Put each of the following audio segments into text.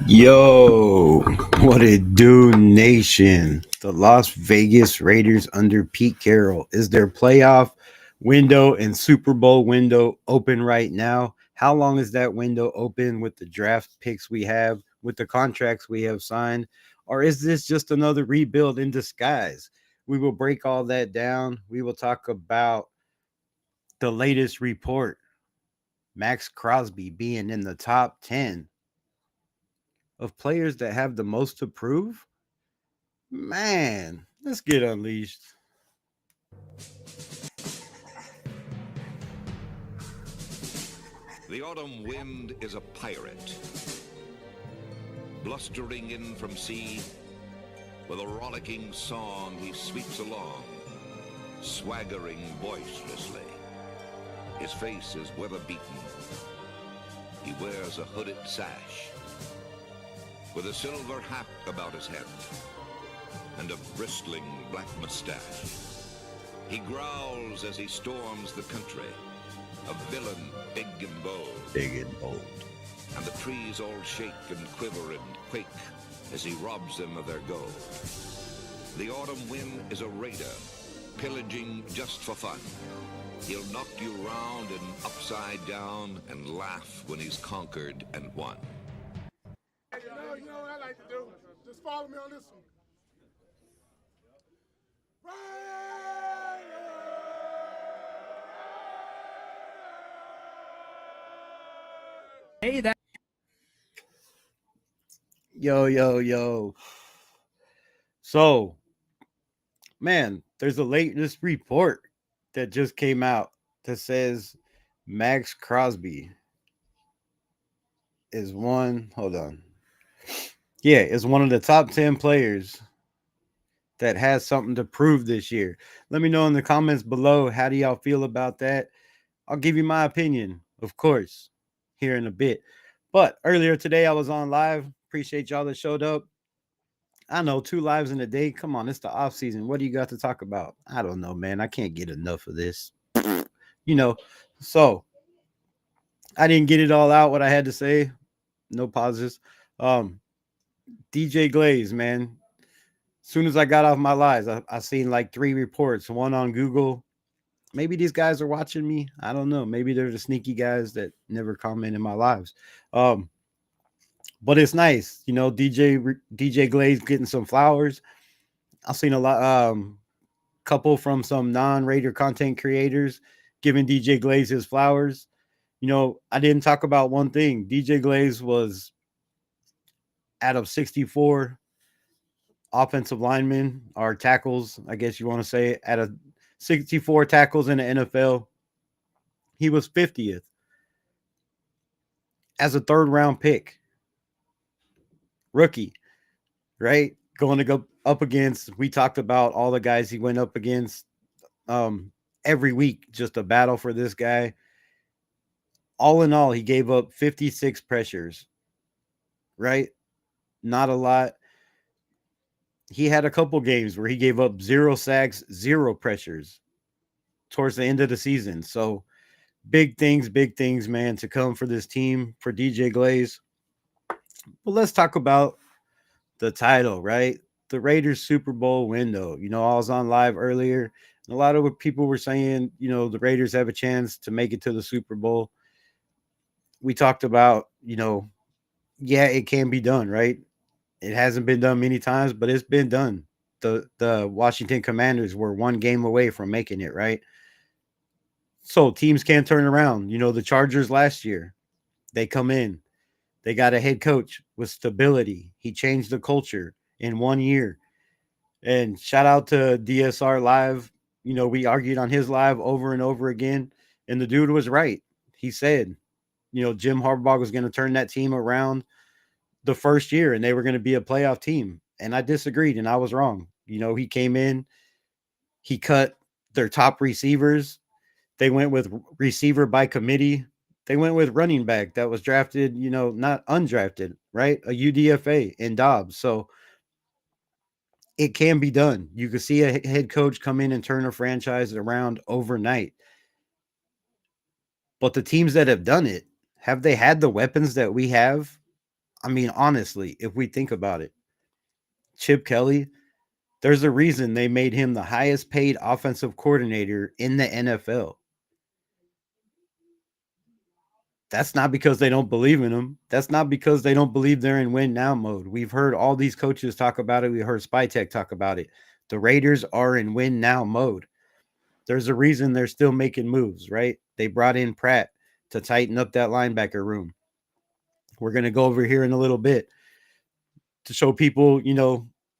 Yo, what it do, nation? The Las Vegas Raiders under Pete Carroll. Is their playoff window and Super Bowl window open right now? How long is that window open with the draft picks we have, with the contracts we have signed? Or is this just another rebuild in disguise? We will break all that down. We will talk about the latest report, Maxx Crosby being in the top 10 of players that have the most to prove. Man, let's get unleashed. The autumn wind is a pirate, blustering in from sea. With a rollicking song he sweeps along, swaggering boisterously. His face is weather-beaten. He wears a hooded sash, with a silver hat about his head, and a bristling black mustache. He growls as he storms the country, a villain big and bold. Big and bold. And the trees all shake and quiver and quake as he robs them of their gold. The autumn wind is a raider, pillaging just for fun. He'll knock you round and upside down and laugh when he's conquered and won. You know what I like to do? Just follow me on this one. Hey, that. Yo. So, man, there's a latest report that just came out that says Maxx Crosby is one. Hold on. Yeah, is one of the top 10 players that has something to prove this year. Let me know in the comments below. How do y'all feel about that? I'll give you my opinion, of course, here in a bit. But earlier today, I was on live. Appreciate y'all that showed up. I know 2 lives in a day. Come on, it's the off season. What do you got to talk about? I don't know, man. I can't get enough of this. So I didn't get it all out what I had to say. No pauses. DJ Glaze, man. As soon as I got off my lives, I seen like 3 reports. One on Google. Maybe these guys are watching me. I don't know. Maybe they're the sneaky guys that never comment in my lives. But it's nice, DJ Glaze getting some flowers. I've seen a lot, couple from some non-Raider content creators giving DJ Glaze his flowers. I didn't talk about one thing. DJ Glaze was out of 64 offensive linemen or tackles, I guess you want to say, out of 64 tackles in the NFL, he was 50th as a 3rd-round pick. Rookie, right? Going to go up against, we talked about all the guys he went up against every week, just a battle for this guy. All in all, he gave up 56 pressures, right? Not a lot. He had a couple games where he gave up 0 sacks, 0 pressures towards the end of the season. So big things, man, to come for this team, for DJ Glaze. But let's talk about the title, right? The Raiders Super Bowl window. I was on live earlier. And a lot of people were saying, the Raiders have a chance to make it to the Super Bowl. We talked about, yeah, it can be done, right? It hasn't been done many times, but it's been done. The Washington Commanders were 1 game away from making it, right? So teams can't turn around. The Chargers last year, they come in. They got a head coach with stability. He changed the culture in 1 year. And shout out to DSR Live. We argued on his live over and over again. And the dude was right. He said, Jim Harbaugh was going to turn that team around the first year and they were going to be a playoff team. And I disagreed and I was wrong. He came in, he cut their top receivers. They went with receiver by committee. They went with running back that was drafted, not undrafted, right? A UDFA in Dobbs. So it can be done. You can see a head coach come in and turn a franchise around overnight. But the teams that have done it, have they had the weapons that we have? I mean, honestly, if we think about it, Chip Kelly, there's a reason they made him the highest paid offensive coordinator in the NFL. That's not because they don't believe in him. That's not because they don't believe they're in win now mode. We've heard all these coaches talk about it. We heard Spytech talk about it. The Raiders are in win now mode. There's a reason they're still making moves, right? They brought in Pratt to tighten up that linebacker room. We're going to go over here in a little bit to show people,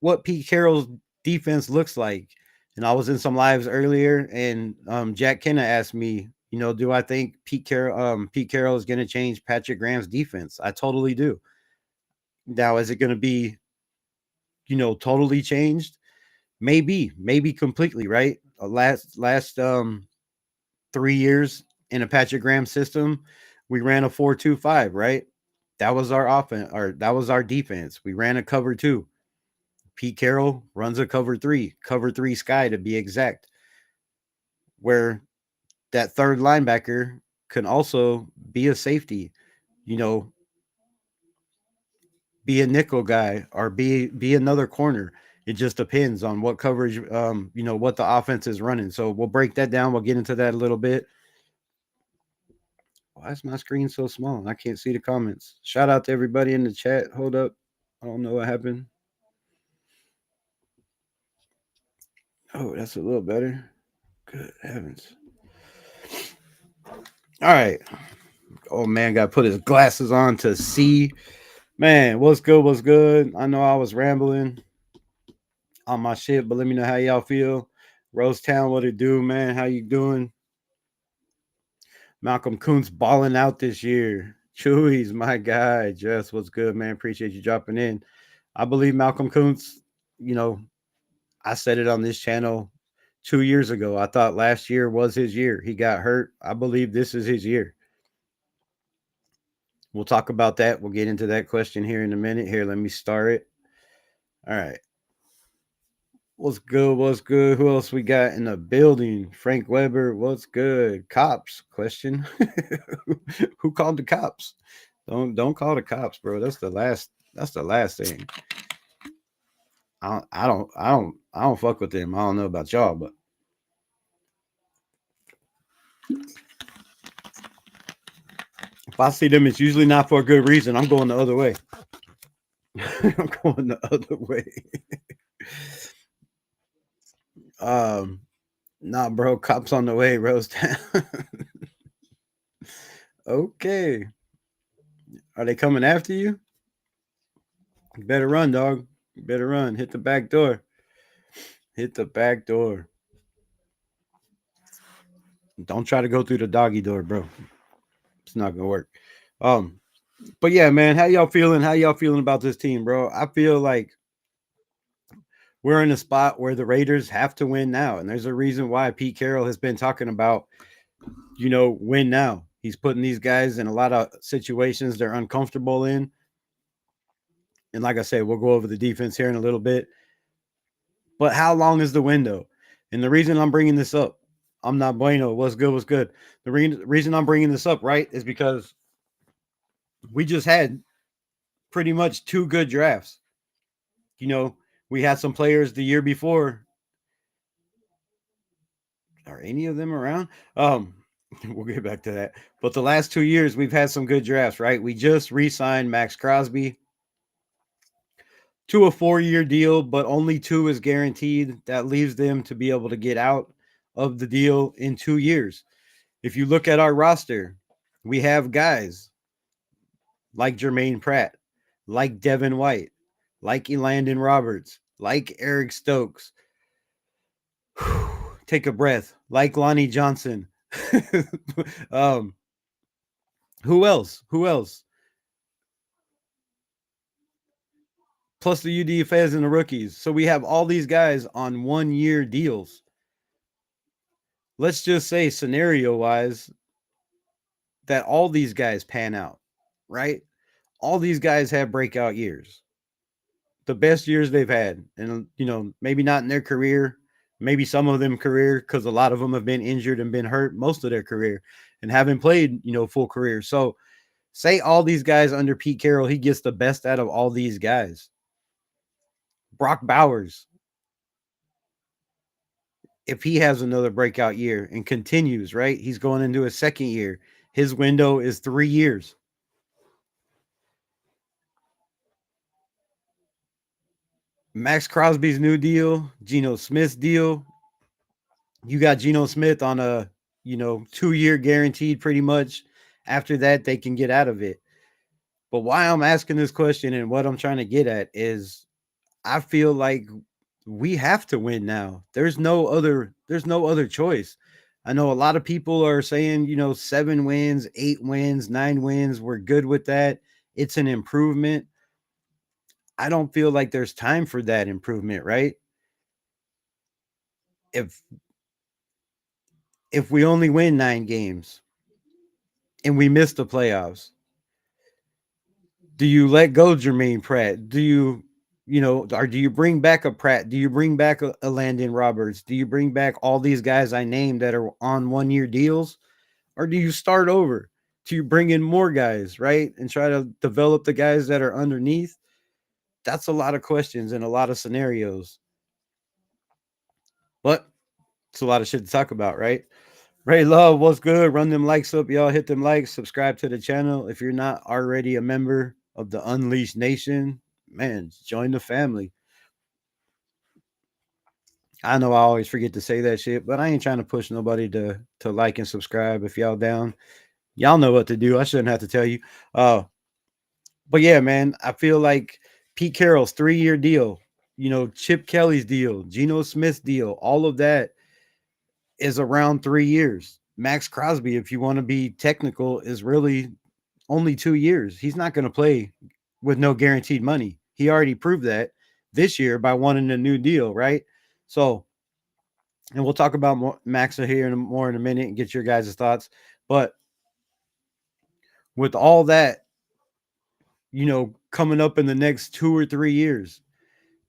what Pete Carroll's defense looks like. And I was in some lives earlier, and Jack Kenna asked me, do I think Pete Carroll is going to change Patrick Graham's defense? I totally do. Now, is it going to be, totally changed? Maybe completely, right? Last 3 years in a Patrick Graham system, we ran a 4-2-5, right? That was our offense, or that was our defense. We ran a cover 2. Pete Carroll runs a cover 3 sky to be exact, where that third linebacker can also be a safety, be a nickel guy or be another corner. It just depends on what coverage, what the offense is running. So we'll break that down. We'll get into that a little bit. Why is my screen so small? I can't see the comments. Shout out to everybody in the chat. Hold up. I don't know what happened. Oh, that's a little better. Good heavens. All right. Oh, man, got to put his glasses on to see. Man, what's good? What's good? I know I was rambling on my shit, but let me know how y'all feel. Rosetown, what it do, man? How you doing? Malcolm Kuntz balling out this year. Chewy's my guy. Jess, what's good, man? Appreciate you dropping in. I believe Malcolm Kuntz, I said it on this channel 2 years ago. I thought last year was his year. He got hurt. I believe this is his year. We'll talk about that. We'll get into that question here in a minute. Here, let me start it. All right. What's good? What's good? Who else we got in the building? Frank Weber. What's good? Cops? Question. Who called the cops? Don't call the cops, bro. That's the last thing. I don't fuck with them. I don't know about y'all, but if I see them, it's usually not for a good reason. I'm going the other way. I'm going the other way. Nah, bro, cops on the way, Rosetown. Okay. Are they coming after you? You better run, dog. You better run. Hit the back door. Hit the back door. Don't try to go through the doggy door, bro. It's not gonna work. But yeah, man, how y'all feeling? How y'all feeling about this team, bro? I feel like we're in a spot where the Raiders have to win now. And there's a reason why Pete Carroll has been talking about, win now. He's putting these guys in a lot of situations they're uncomfortable in. And like I said, we'll go over the defense here in a little bit. But how long is the window? And the reason I'm bringing this up, I'm not bueno. What's good? What's good? The reason I'm bringing this up, right, is because we just had pretty much 2 good drafts. We had some players the year before. Are any of them around? We'll get back to that. But the last 2 years, we've had some good drafts, right? We just re-signed Maxx Crosby to a 4-year deal, but only 2 is guaranteed. That leaves them to be able to get out of the deal in 2 years. If you look at our roster, we have guys like Jermaine Pratt, like Devin White, like Elandon Roberts, like Eric Stokes. Take a breath. Like Lonnie Johnson. Who else? Plus the UDFAs and the rookies. So we have all these guys on 1-year deals. Let's just say scenario-wise that all these guys pan out, right? All these guys have breakout years. The best years they've had. And, maybe not in their career. Maybe some of them career, because a lot of them have been injured and been hurt most of their career and haven't played, full career. So Say all these guys under Pete Carroll, he gets the best out of all these guys. Brock Bowers, if he has another breakout year and continues, right? He's going into his second year. His window is 3 years. Maxx Crosby's new deal, Geno Smith's deal. You got Geno Smith on a, 2-year guaranteed pretty much. After that, they can get out of it. But why I'm asking this question and what I'm trying to get at is I feel like we have to win now. There's no other choice. I know a lot of people are saying, 7 wins, 8 wins, 9 wins, we're good with that. It's an improvement. I don't feel like there's time for that improvement, right? If we only win 9 games and we miss the playoffs, do you let go Jermaine Pratt? Or do you bring back a Pratt? Do you bring back a Landon Roberts? Do you bring back all these guys I named that are on 1-year deals? Or do you start over? Do you bring in more guys, right? And try to develop the guys that are underneath? That's a lot of questions and a lot of scenarios. But it's a lot of shit to talk about, right? Ray Love, what's good? Run them likes up, y'all. Hit them likes. Subscribe to the channel. If you're not already a member of the Unleashed Nation, man, join the family. I know I always forget to say that shit, but I ain't trying to push nobody to like and subscribe. If y'all down, y'all know what to do. I shouldn't have to tell you. But yeah, man, I feel like Pete Carroll's 3-year deal, Chip Kelly's deal, Geno Smith's deal, all of that is around 3 years. Maxx Crosby, if you want to be technical, is really only 2 years. He's not going to play with no guaranteed money. He already proved that this year by wanting a new deal, right? So, and we'll talk about Max here more in a minute and get your guys' thoughts. But with all that, coming up in the next 2 or 3 years,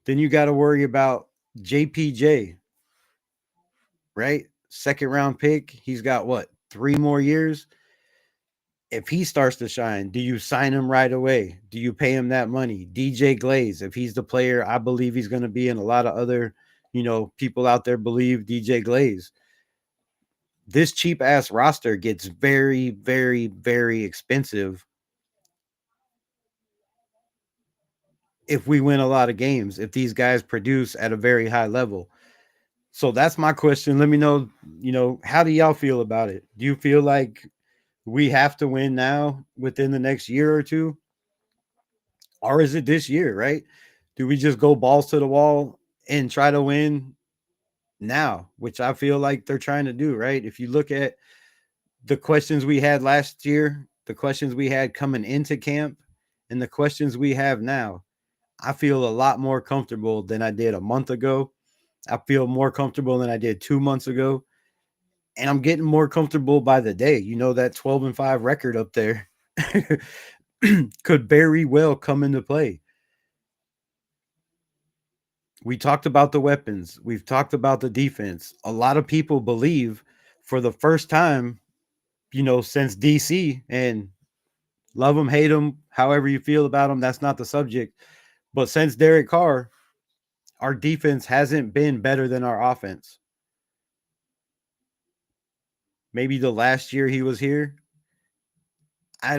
then you got to worry about JPJ, right? Second round pick. He's got what, 3 more years? If he starts to shine, do you sign him right away? Do you pay him that money? DJ Glaze, if he's the player I believe he's going to be, and a lot of other, people out there believe DJ Glaze. This cheap ass roster gets very, very, very expensive if we win a lot of games, if these guys produce at a very high level. So that's my question. Let me know, how do y'all feel about it? Do you feel like we have to win now within the next year or two? Or is it this year, right? Do we just go balls to the wall and try to win now, which I feel like they're trying to do, right? If you look at the questions we had last year, the questions we had coming into camp, and the questions we have now, I feel a lot more comfortable than I did a month ago. I feel more comfortable than I did 2 months ago. And I'm getting more comfortable by the day. That 12-5 record up there could very well come into play. We talked about the weapons. We've talked about the defense. A lot of people believe for the first time, since DC, and love them, hate them, however you feel about them, that's not the subject. But since Derek Carr, our defense hasn't been better than our offense. Maybe the last year he was here, I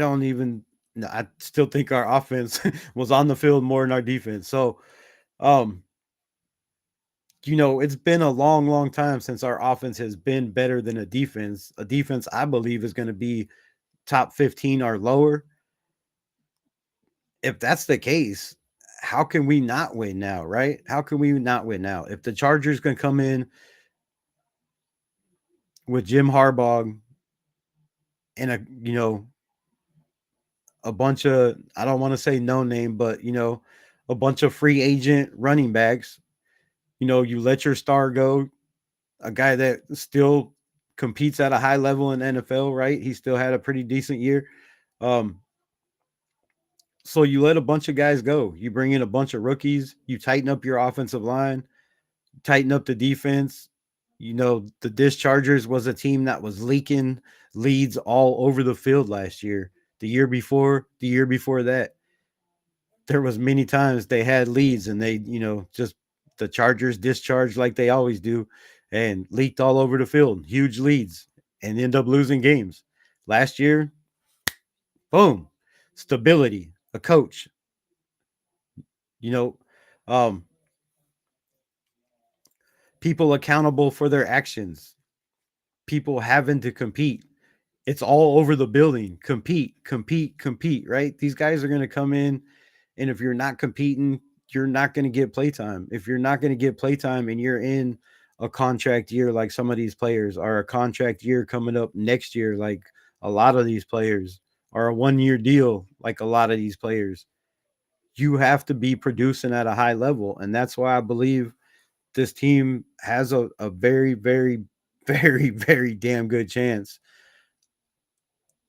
still think our offense was on the field more than our defense. So, it's been a long, long time since our offense has been better than a defense. A defense, I believe, is going to be top 15 or lower. If that's the case, how can we not win now, right? How can we not win now? If the Chargers can come in with Jim Harbaugh and a bunch of, I don't want to say no name, but a bunch of free agent running backs, you let your star go, a guy that still competes at a high level in NFL, right? He still had a pretty decent year. So you let a bunch of guys go. You bring in a bunch of rookies. You tighten up your offensive line, tighten up the defense. The Chargers was a team that was leaking leads all over the field last year. the year before, the year before that. There was many times they had leads and they, just the Chargers discharged like they always do and leaked all over the field, huge leads, and end up losing games. Last year, boom, stability, a coach, you know, um, people accountable for their actions, people having to compete. It's all over the building. Compete, compete, compete, right? These guys are going to come in, and if you're not competing, you're not going to get playtime. If you're not going to get playtime and you're in a contract year like some of these players, or a contract year coming up next year like a lot of these players, or a 1 year deal like a lot of these players, you have to be producing at a high level. And that's why I believe this team has a very, very, very, very damn good chance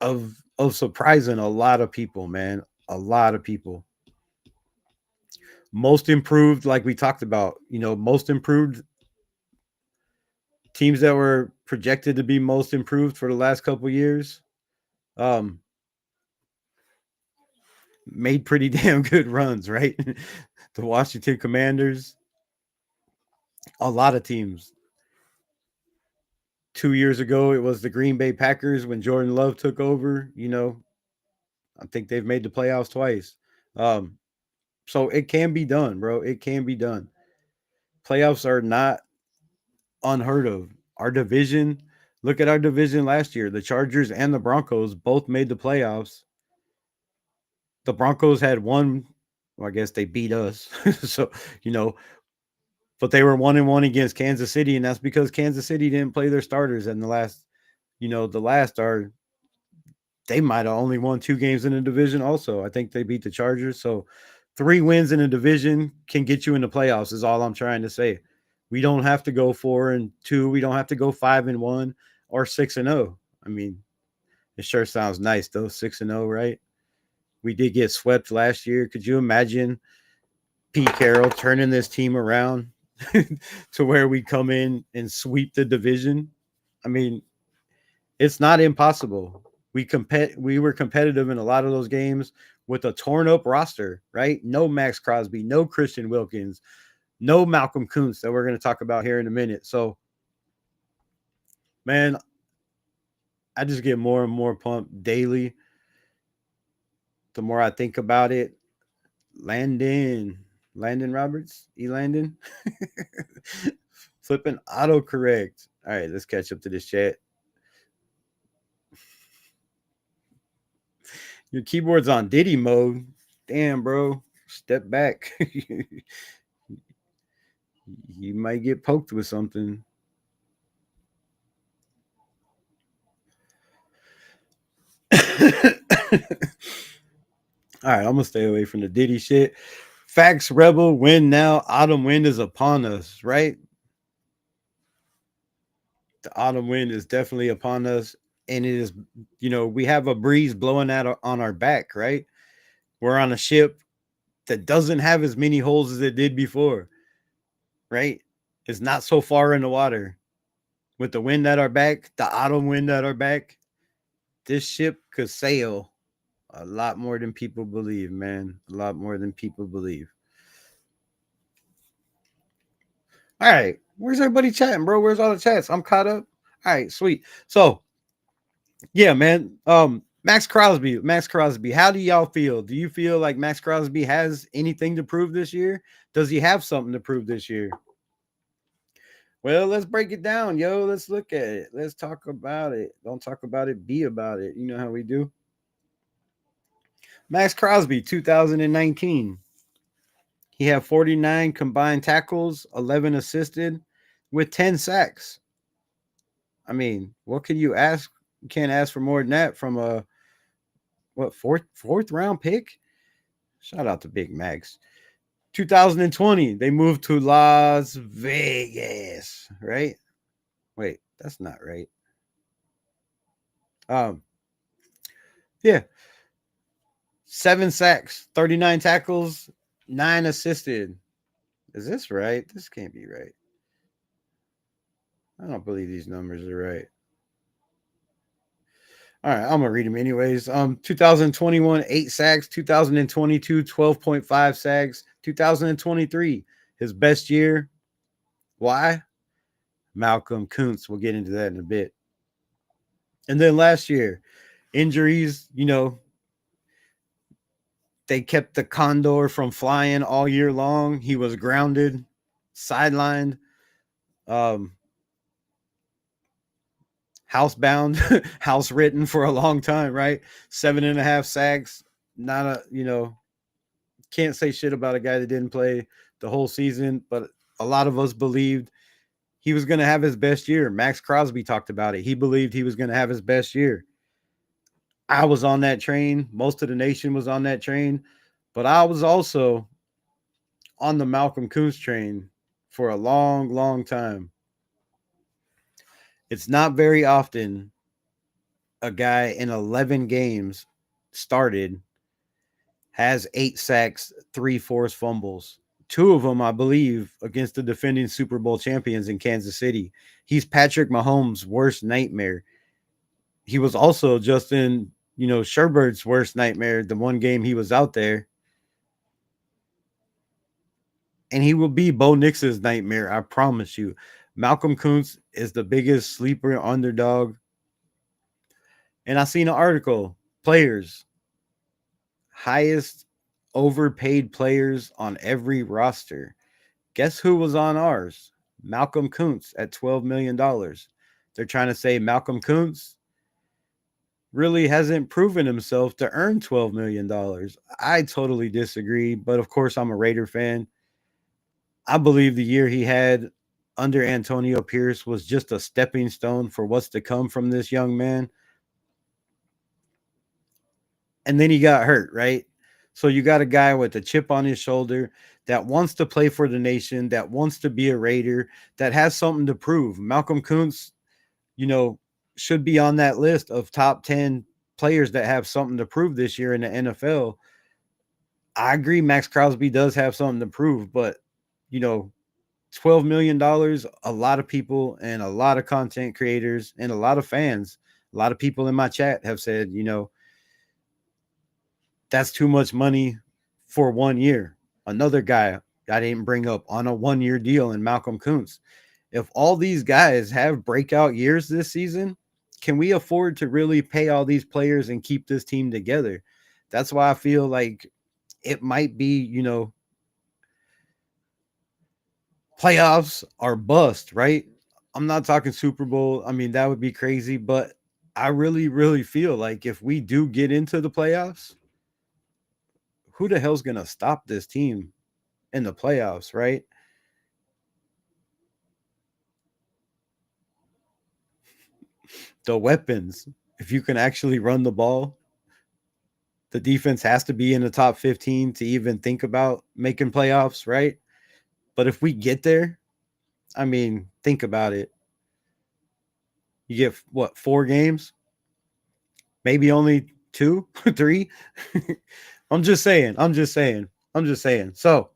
of surprising a lot of people, man. A lot of people. Most improved, like we talked about, most improved teams that were projected to be most improved for the last couple years, um, made pretty damn good runs, right? The Washington Commanders, a lot of teams. 2 years ago, it was the Green Bay Packers when Jordan Love took over. I think they've made the playoffs twice. Um, so it can be done, bro. It can be done. Playoffs are not unheard of. Our division, look at our division last year. The Chargers and the Broncos both made the playoffs. The Broncos had one, well, I guess they beat us. So, but they were 1-1 against Kansas City, and that's because Kansas City didn't play their starters in the last, the last are they might have only won 2 games in the division also. I think they beat the Chargers. So 3 wins in a division can get you in the playoffs is all I'm trying to say. We don't have to go 4-2. We don't have to go 5-1 or 6-0. I mean, it sure sounds nice though, 6-0, right? We did get swept last year. Could you imagine Pete Carroll turning this team around to where we come in and sweep the division? I mean, it's not impossible. We were competitive in a lot of those games with a torn up roster, right? No Maxx Crosby, no Christian Wilkins, no Malcolm Kuntz that we're going to talk about here in a minute. So, man, I just get more and more pumped daily. The more I think about it, Landon Roberts, Landon, flipping autocorrect. All right, let's catch up to this chat. Your keyboard's on Diddy mode. Damn, bro. Step back. You might get poked with something. All right, I'm gonna stay away from the Diddy shit. Facts, Rebel, win now. Autumn wind is upon us, right? The autumn wind is definitely upon us, and it is, we have a breeze blowing out on our back, right? We're on a ship that doesn't have as many holes as it did before, right? It's not so far in the water. With the wind at our back, the autumn wind at our back, this ship could sail a lot more than people believe, man. A lot more than people believe. All right. Where's everybody chatting, bro? Where's all the chats? I'm caught up. All right, sweet. So, yeah, man. Maxx Crosby. How do y'all feel? Do you feel like Maxx Crosby has anything to prove this year? Does he have something to prove this year? Well, let's break it down, yo. Let's look at it. Let's talk about it. Don't talk about it, be about it. You know how we do. Maxx Crosby, 2019. He had 49 combined tackles, 11 assisted, with 10 sacks. I mean, what can you ask? You can't ask for more than that from a fourth round pick. Shout out to Big Max. 2020, they moved to Las Vegas, right? Wait, that's not right. Yeah. 7 sacks, 39 tackles, 9 assisted. Is this right? This can't be right. I don't believe these numbers are right. All right, I'm gonna read them anyways. 2021, 8 sacks. 2022, 12.5 sacks. 2023, his best year. Why? Malcolm Kuntz. We'll get into that in a bit. And then last year, injuries. They kept the Condor from flying all year long. He was grounded, sidelined, um, housebound, house written for a long time, right? 7.5 sacks. Not a, can't say shit about a guy that didn't play the whole season, but a lot of us believed he was going to have his best year. Maxx Crosby talked about it. He believed he was going to have his best year. I was on that train. Most of the nation was on that train, but I was also on the Malcolm Kuntz train for a long, long time. It's not very often a guy in 11 games started has 8 sacks, 3 forced fumbles. 2 of them, I believe, against the defending Super Bowl champions in Kansas City. He's Patrick Mahomes' worst nightmare. He was also Justin, Sherbert's worst nightmare the one game he was out there. And he will be Bo Nix's nightmare, I promise you. Malcolm Kuntz is the biggest sleeper underdog. And I seen an article, players, highest overpaid players on every roster. Guess who was on ours? Malcolm Kuntz at $12 million. They're trying to say Malcolm Kuntz really hasn't proven himself to earn $12 million. I totally disagree, but of course, I'm a Raider fan. I believe the year he had under Antonio Pierce was just a stepping stone for what's to come from this young man. And then he got hurt, right? So you got a guy with a chip on his shoulder that wants to play for the nation, that wants to be a Raider, that has something to prove. Malcolm Kuntz, should be on that list of top 10 players that have something to prove this year in the NFL. I agree Maxx Crosby does have something to prove, but, $12 million, a lot of people and a lot of content creators and a lot of fans, a lot of people in my chat have said, that's too much money for 1 year. Another guy I didn't bring up on a 1-year deal in Malcolm Kuntz. If all these guys have breakout years this season, can we afford to really pay all these players and keep this team together? That's why I feel like it might be, playoffs are bust, right? I'm not talking Super Bowl. I mean, that would be crazy, but I really, really feel like if we do get into the playoffs, who the hell's going to stop this team in the playoffs, right? The weapons, if you can actually run the ball, the defense has to be in the top 15 to even think about making playoffs, right? But if we get there, I mean, think about it. You get what, 4 games? Maybe only 2, 3. I'm just saying. So,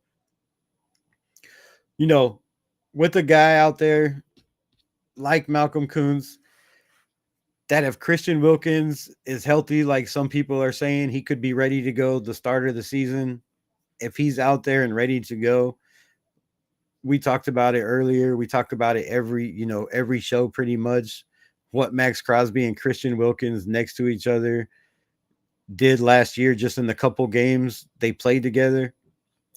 with a guy out there like Malcolm Kuntz, that if Christian Wilkins is healthy, like some people are saying, he could be ready to go the start of the season. If he's out there and ready to go, we talked about it earlier. We talk about it every show pretty much. What Maxx Crosby and Christian Wilkins next to each other did last year, just in the couple games they played together.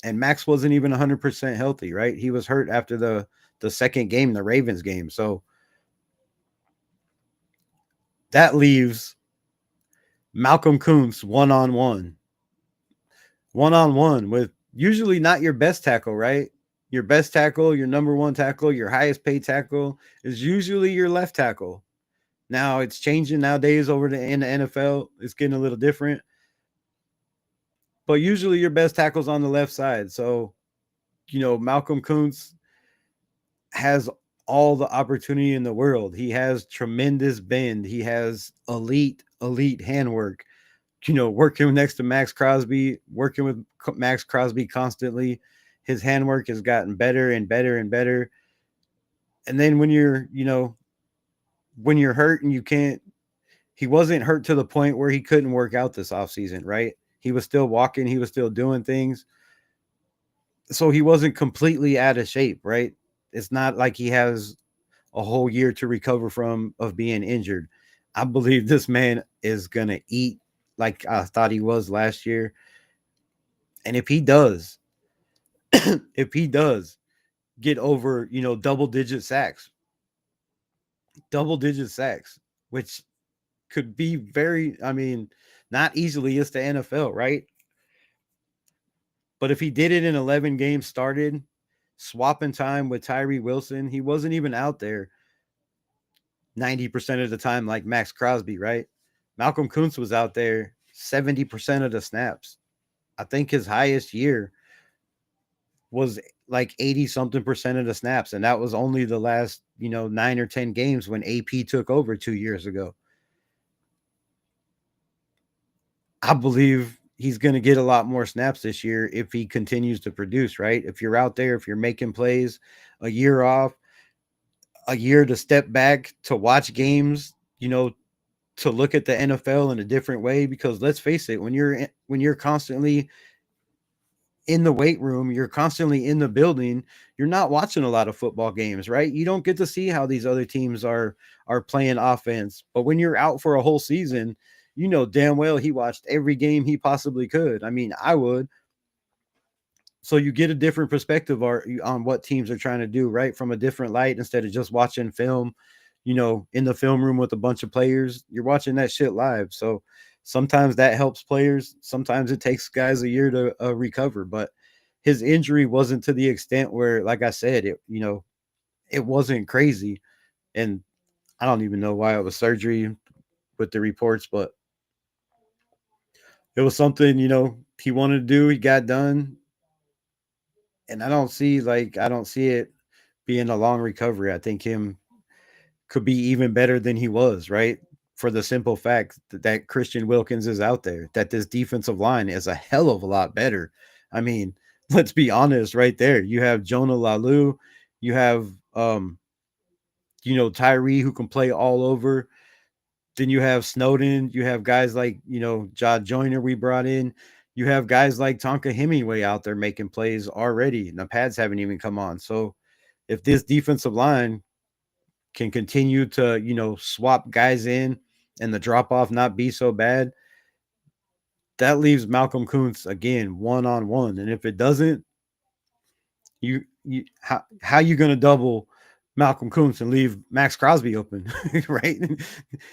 And Max wasn't even 100% healthy, right? He was hurt after the second game, the Ravens game. So that leaves Malcolm Kuntz one-on-one with usually not your best tackle, right? Your best tackle, your number one tackle, your highest paid tackle is usually your left tackle. Now it's changing nowadays in the NFL. It's getting a little different. But usually your best tackle's on the left side. So, Malcolm Kuntz has all the opportunity in the world. He has tremendous bend. He has elite handwork. Working next to Maxx Crosby, working with Maxx Crosby constantly, his handwork has gotten better and better and better. And then when you're hurt and you can't he wasn't hurt to the point where he couldn't work out this offseason, right? He was still walking, he was still doing things. So he wasn't completely out of shape, right? It's not like he has a whole year to recover from of being injured. I believe this man is going to eat like I thought he was last year. And if he does, if he does get over, double digit sacks, which could be very, I mean, not easily. It's the NFL, right? But if he did it in 11 games started, swapping time with Tyree Wilson, he wasn't even out there 90% of the time like Maxx Crosby, right? Malcolm Kuntz was out there 70% of the snaps. I think his highest year was like 80 something percent of the snaps. And that was only the last, 9 or 10 games when AP took over 2 years ago. I believe he's going to get a lot more snaps this year if he continues to produce, right? If you're out there, if you're making plays, a year off, a year to step back to watch games, to look at the NFL in a different way, because let's face it, when you're constantly in the weight room, you're constantly in the building, you're not watching a lot of football games, right? You don't get to see how these other teams are playing offense. But when you're out for a whole season, you know damn well he watched every game he possibly could. I mean, I would. So you get a different perspective on what teams are trying to do, right? From a different light, instead of just watching film, in the film room with a bunch of players, you're watching that shit live. So sometimes that helps players. Sometimes it takes guys a year to recover, but his injury wasn't to the extent where, like I said, it wasn't crazy. And I don't even know why it was surgery with the reports, but it was something, he wanted to do. He got done. And I don't see it being a long recovery. I think him could be even better than he was, right? For the simple fact that Christian Wilkins is out there, that this defensive line is a hell of a lot better. I mean, let's be honest, right there. You have Jonah Lalu, you have Tyree, who can play all over. Then you have Snowden, you have guys like, Jod Joyner we brought in. You have guys like Tonka Hemingway out there making plays already, and the pads haven't even come on. So if this defensive line can continue to, swap guys in and the drop off not be so bad, that leaves Malcolm Kuntz again 1-on-1. And if it doesn't, how you going to double Malcolm Kuntz and leave Maxx Crosby open, right?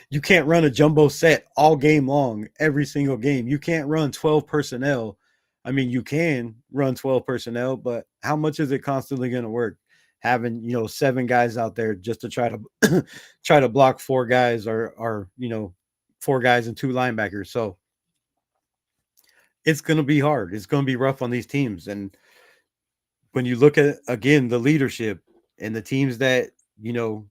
You can't run a jumbo set all game long, every single game. You can't run 12 personnel. I mean, you can run 12 personnel, but how much is it constantly going to work? Having, 7 guys out there just to try to try to block 4 guys or 4 guys and 2 linebackers. So it's going to be hard. It's going to be rough on these teams. And when you look at, again, the leadership and the teams that, we'll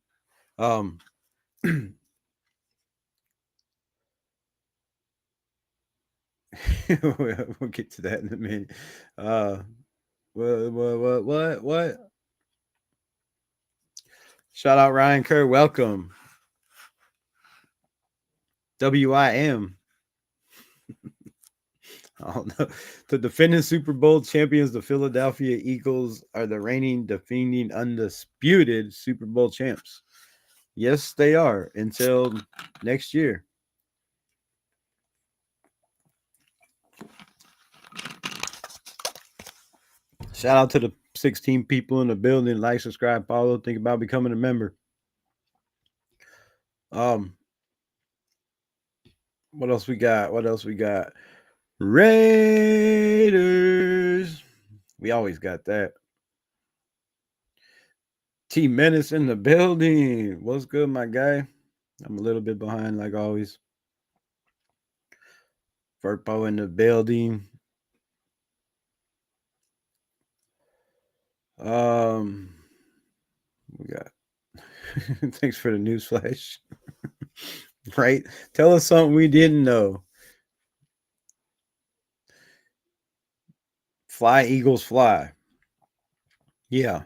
get to that in a minute. What? Shout out Ryan Kerr. Welcome. WIM. I don't know. The defending Super Bowl champions, the Philadelphia Eagles, are the reigning, defending, undisputed Super Bowl champs. Yes, they are until next year. Shout out to the 16 people in the building. Like, subscribe, follow. Think about becoming a member. What else we got? Raiders. We always got that. T Menace in the building. What's good, my guy? I'm a little bit behind, like always. Verpo in the building. We got. Thanks for the news flash. Right? Tell us something we didn't know. Fly, Eagles, fly. Yeah.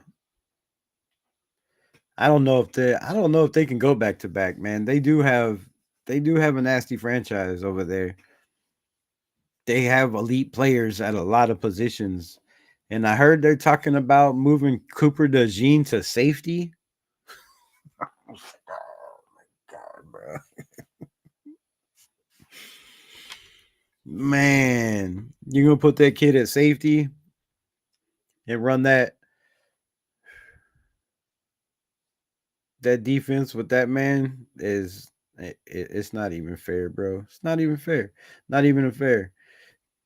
I don't know if they can go back to back, man. They do have They do have a nasty franchise over there. They have elite players at a lot of positions. And I heard they're talking about moving Cooper DeJean to safety. Oh my God, bro. Man, you're gonna put that kid at safety and run that defense with that man is it's not even fair, bro. It's not even fair. Not even fair.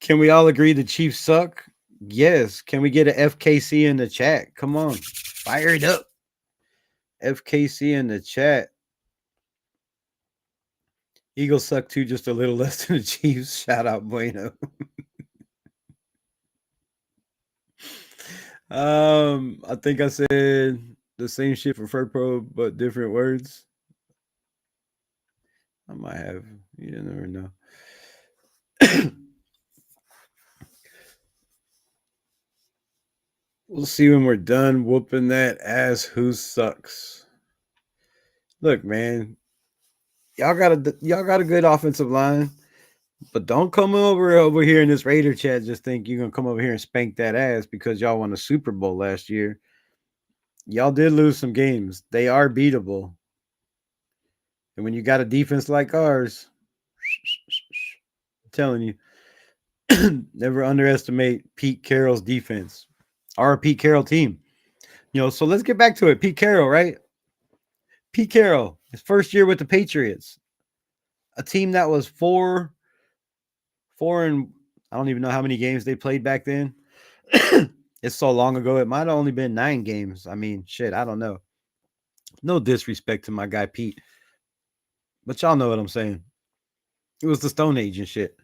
Can we all agree the Chiefs suck? Yes. Can we get an FKC in the chat? Come on. Fire it up. FKC in the chat. Eagles suck too, just a little less than the Chiefs. Shout out Bueno. I think I said the same shit for Furpro, but different words. I might have. You never know. We'll see when we're done whooping that ass. Who sucks? Look, man, y'all got a good offensive line, but don't come over here in this Raider chat. Just think you're gonna come over here and spank that ass because y'all won a Super Bowl last year. Y'all did lose some games. They are beatable, and when you got a defense like ours, I'm telling you, never underestimate Pete Carroll's defense. Our Pete Carroll team. So let's get back to it. Pete Carroll, right? Pete Carroll, his first year with the Patriots, a team that was four and I don't even know how many games they played back then. It's so long ago. It might have only been 9 games. I mean, shit, I don't know. No disrespect to my guy Pete, but y'all know what I'm saying. It was the Stone Age and shit.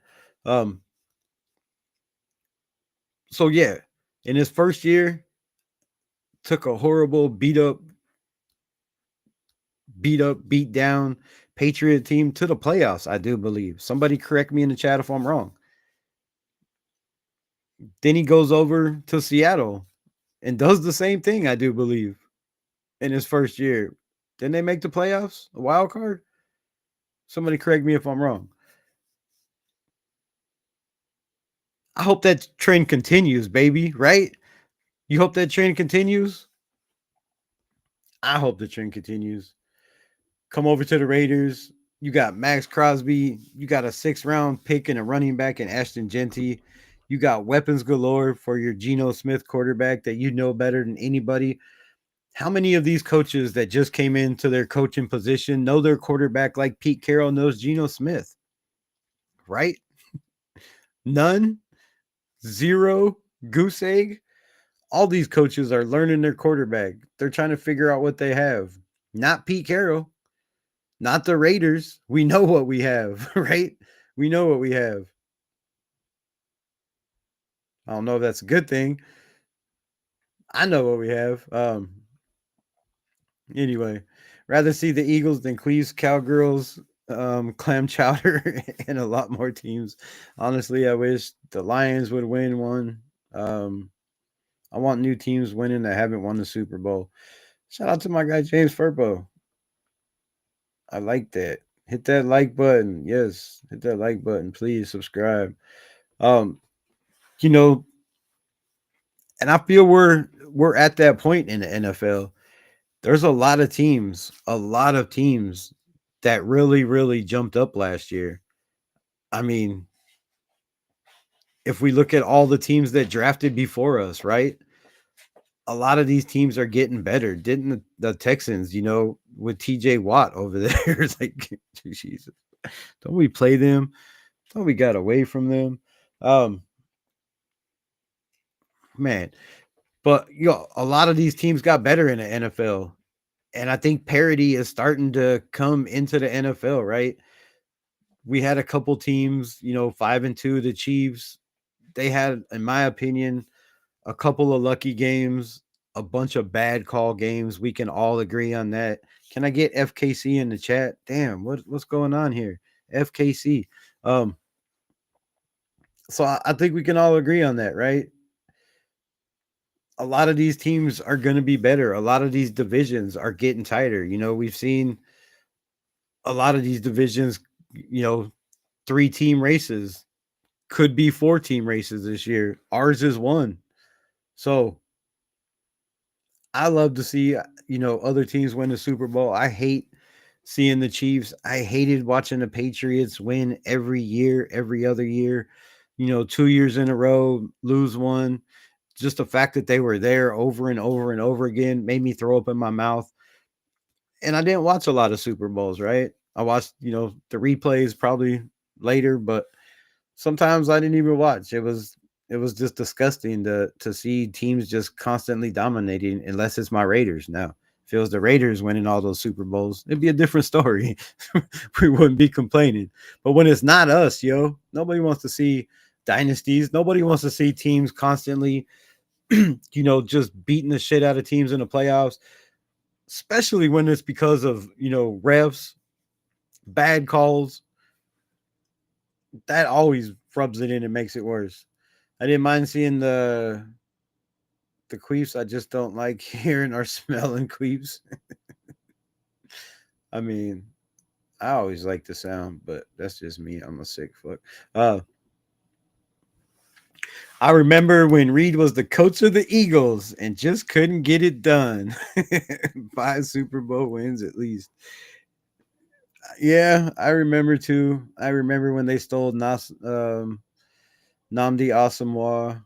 So yeah, in his first year, took a horrible beat down Patriot team to the playoffs, I do believe. Somebody correct me in the chat if I'm wrong. Then he goes over to Seattle and does the same thing, I do believe, in his first year. Didn't they make the playoffs? A wild card? Somebody correct me if I'm wrong. I hope that trend continues, baby, right? You hope that trend continues? I hope the trend continues. Come over to the Raiders. You got Maxx Crosby. You got a 6th round pick and a running back in Ashton Genty. You got weapons galore for your Geno Smith quarterback that you know better than anybody. How many of these coaches that just came into their coaching position know their quarterback like Pete Carroll knows Geno Smith? Right? None? Zero? Goose egg? All these coaches are learning their quarterback. They're trying to figure out what they have. Not Pete Carroll. Not the Raiders. We know what we have, right? We know what we have. I don't know if that's a good thing. I know what we have. Anyway, rather see the Eagles than Cleve's Cowgirls, clam chowder, and a lot more teams. Honestly, I wish the Lions would win one. I want new teams winning that haven't won the Super Bowl. Shout out to my guy James Furbo. I like that. Hit that like button. Yes, hit that like button. Please subscribe. Um, you know, and I feel we're at that point in the NFL. There's a lot of teams that really, really jumped up last year. I mean, if we look at all the teams that drafted before us, right? A lot of these teams are getting better. Didn't the Texans, with TJ Watt over there? It's like, Jesus, don't we play them? Don't we got away from them? Man, but a lot of these teams got better in the NFL. And I think parity is starting to come into the NFL, right? We had a couple teams, 5-2, the Chiefs. They had, in my opinion, a couple of lucky games, a bunch of bad call games. We can all agree on that. Can I get FKC in the chat? Damn, what's going on here? FKC. So I think we can all agree on that, right? A lot of these teams are going to be better. A lot of these divisions are getting tighter. We've seen a lot of these divisions, you know, 3-team races, could be 4-team races this year. Ours is one. So I love to see, other teams win the Super Bowl. I hate seeing the Chiefs. I hated watching the Patriots win every year, every other year. 2 years in a row, lose one. Just the fact that they were there over and over and over again made me throw up in my mouth. And I didn't watch a lot of Super Bowls, right? I watched, the replays probably later, but sometimes I didn't even watch. It was just disgusting to see teams just constantly dominating unless it's my Raiders now. If it was the Raiders winning all those Super Bowls, it'd be a different story. We wouldn't be complaining. But when it's not us, nobody wants to see dynasties. Nobody wants to see teams constantly, just beating the shit out of teams in the playoffs, especially when it's because of, refs, bad calls. That always rubs it in and makes it worse. I didn't mind seeing the queefs. I just don't like hearing or smelling queefs. I mean, I always like the sound, but that's just me. I'm a sick fuck. I remember when Reed was the coach of the Eagles and just couldn't get it done. 5 Super Bowl wins at least. Yeah, I remember too. I remember when they stole Namdi Asamoah.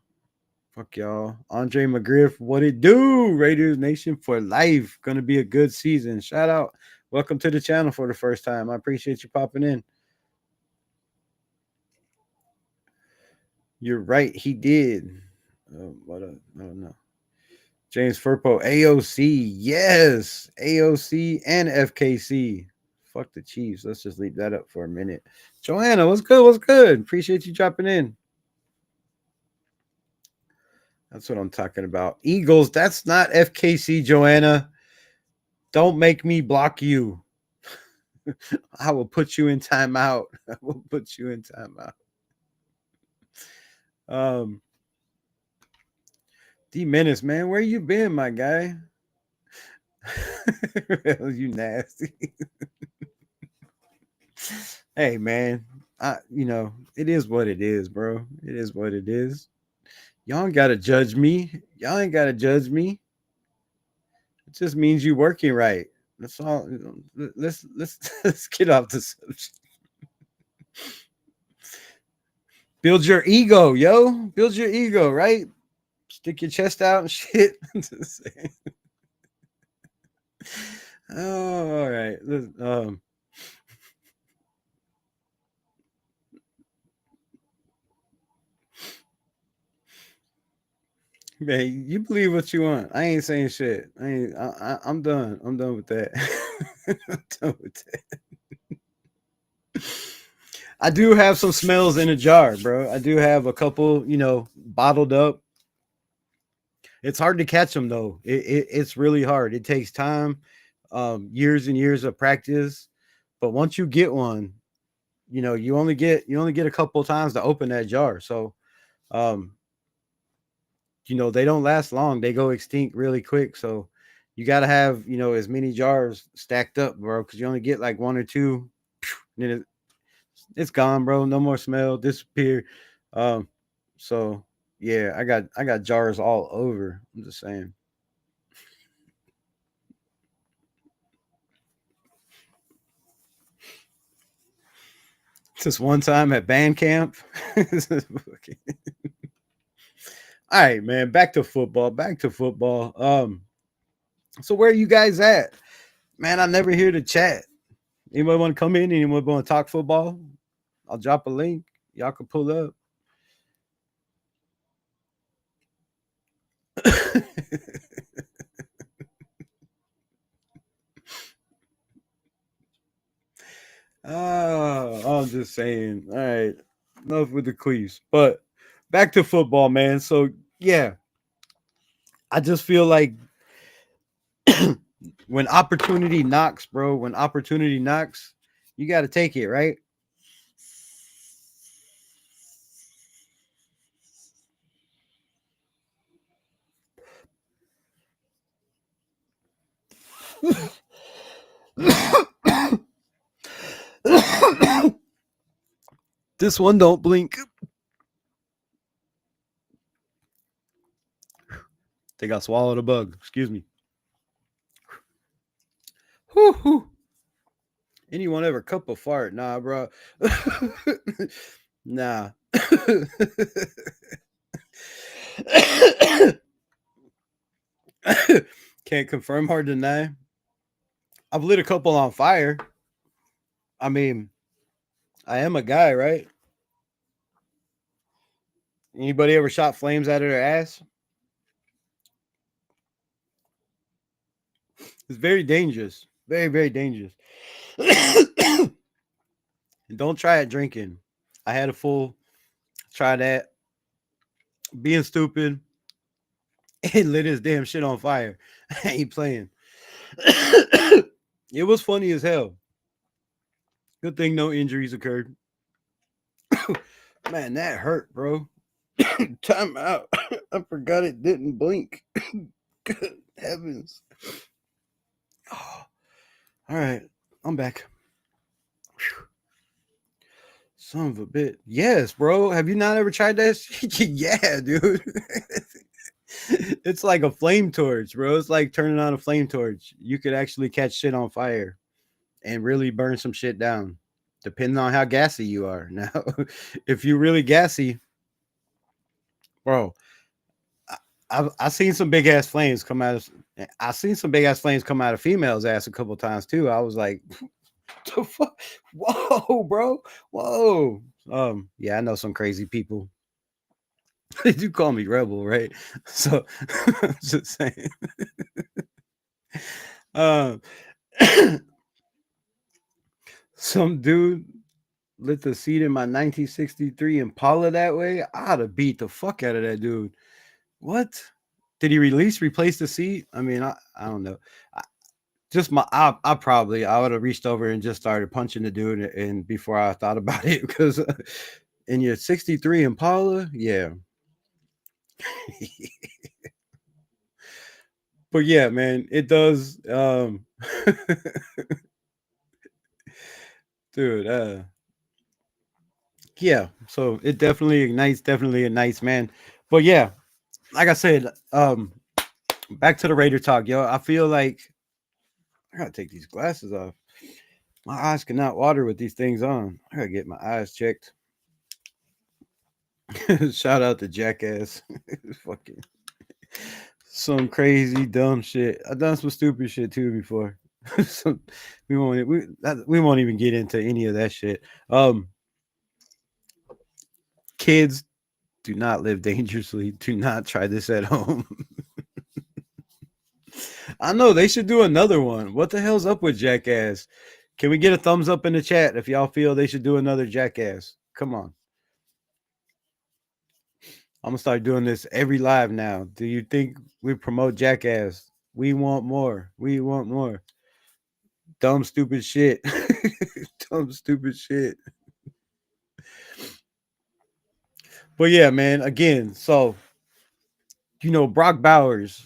Fuck y'all. Andre McGriff, what it do? Raiders Nation for life. Gonna be a good season. Shout out. Welcome to the channel for the first time. I appreciate you popping in. You're right. He did. What a, I don't know. James Furpo, AOC. Yes. AOC and FKC. Fuck the Chiefs. Let's just leave that up for a minute. Joanna, what's good? What's good? Appreciate you dropping in. That's what I'm talking about. Eagles, that's not FKC, Joanna. Don't make me block you. I will put you in timeout. I will put you in timeout. D Menace, man, where you been, my guy? You nasty. Hey, man, it is what it is, bro. It is what it is. Y'all ain't gotta judge me. Y'all ain't gotta judge me. It just means you working right. That's all. Let's get off the subject. Build your ego, yo. Build your ego, right? Stick your chest out and shit. Oh, all right. Man, you believe what you want. I ain't saying shit. I'm done. I'm done with that. I'm done with that. I do have some smells in a jar, bro. I do have a couple, bottled up. It's hard to catch them though. It's really hard. It takes time, years and years of practice. But once you get one, you only get a couple of times to open that jar. So, they don't last long. They go extinct really quick. So you got to have, as many jars stacked up, bro, because you only get like one or two. And then it's gone, bro. No more smell, disappear. So yeah, I got jars all over. I'm just saying. Just one time at band camp. All right, man. Back to football. Back to football. So where are you guys at? Man, I never hear the chat. Anybody want to come in? Anyone want to talk football? I'll drop a link. Y'all can pull up. Oh, I'm just saying. All right. Enough with the Cleves. But back to football, man. So yeah. I just feel like when opportunity knocks, bro, when opportunity knocks, you got to take it, right? This one don't blink. Think I swallowed a bug. Excuse me. Whew, whew. Anyone ever cup a fart? Nah, bro. Nah. Can't confirm or deny. I've lit a couple on fire. I mean, I am a guy, right? Anybody ever shot flames out of their ass? It's very dangerous. Very, very dangerous. And don't try it drinking. I had a full try that. Being stupid. And lit his damn shit on fire. I ain't playing. It was funny as hell. Good thing no injuries occurred. Man, that hurt, bro. Time out. I forgot it didn't blink. Good heavens. Oh, all right, I'm back. Whew. Son of a bit. Yes, bro. Have you not ever tried that? Yeah, dude. It's like a flame torch, bro. It's like turning on a flame torch. You could actually catch shit on fire and really burn some shit down, depending on how gassy you are. Now, if you're really gassy, bro, I've seen some big ass flames come out of. I've seen some big ass flames come out of females' ass a couple times too. I was like, the fuck? Whoa, bro, whoa. Yeah, I know some crazy people. They do call me rebel, right? So I'm just saying. Um, some dude lit the seat in my 1963 Impala that way. I'd have beat the fuck out of that dude. What? Did he replace the seat? I mean, I don't know. Just I would have reached over and just started punching the dude and before I thought about it because in your 63 Impala, yeah. But yeah, man, it does dude, yeah, so it definitely ignites, definitely ignites, man. But yeah, like I said, back to the Raider talk, yo. I feel like I gotta take these glasses off. My eyes cannot water with these things on. I gotta get my eyes checked. Shout out to Jackass. Fucking some crazy dumb shit. I've done some stupid shit too before. So we won't even get into any of that shit. Kids, do not live dangerously. Do not try this at home. I know they should do another one. What the hell's up with Jackass? Can we get a thumbs up in the chat if y'all feel they should do another Jackass? Come on. I'm gonna start doing this every live now. Do you think we promote Jackass? We want more. We want more. Dumb, stupid shit. Dumb, stupid shit. But yeah, man, again, so Brock Bowers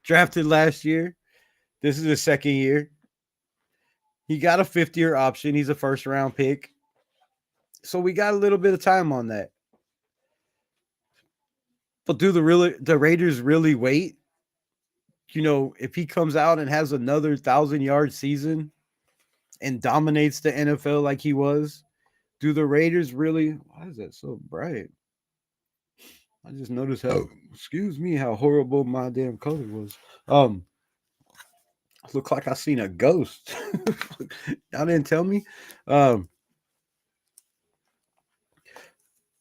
drafted last year. This is his second year. He got a 5th-year option. He's a first-round pick. So we got a little bit of time on that. But do the Raiders really wait? If he comes out and has another 1,000-yard season and dominates the NFL like he was, do the Raiders really? Why is that so bright? I just noticed how horrible my damn color was. Look like I seen a ghost. Y'all didn't tell me.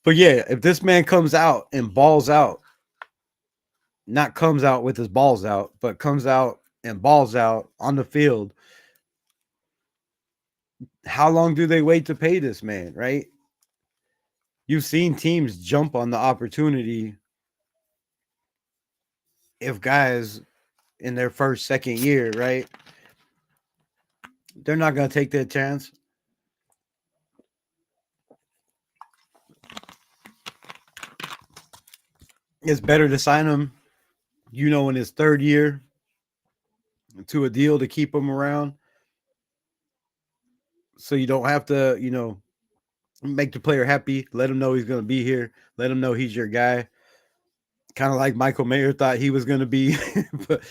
But yeah, if this man comes out and balls out, not comes out with his balls out, but comes out and balls out on the field, how long do they wait to pay this man, right? You've seen teams jump on the opportunity if guys in their first, second year, right? They're not going to take that chance. It's better to sign him, in his third year to a deal to keep him around. So you don't have to, make the player happy, let him know he's going to be here, let him know he's your guy. Kind of like Michael Mayer thought he was going to be, but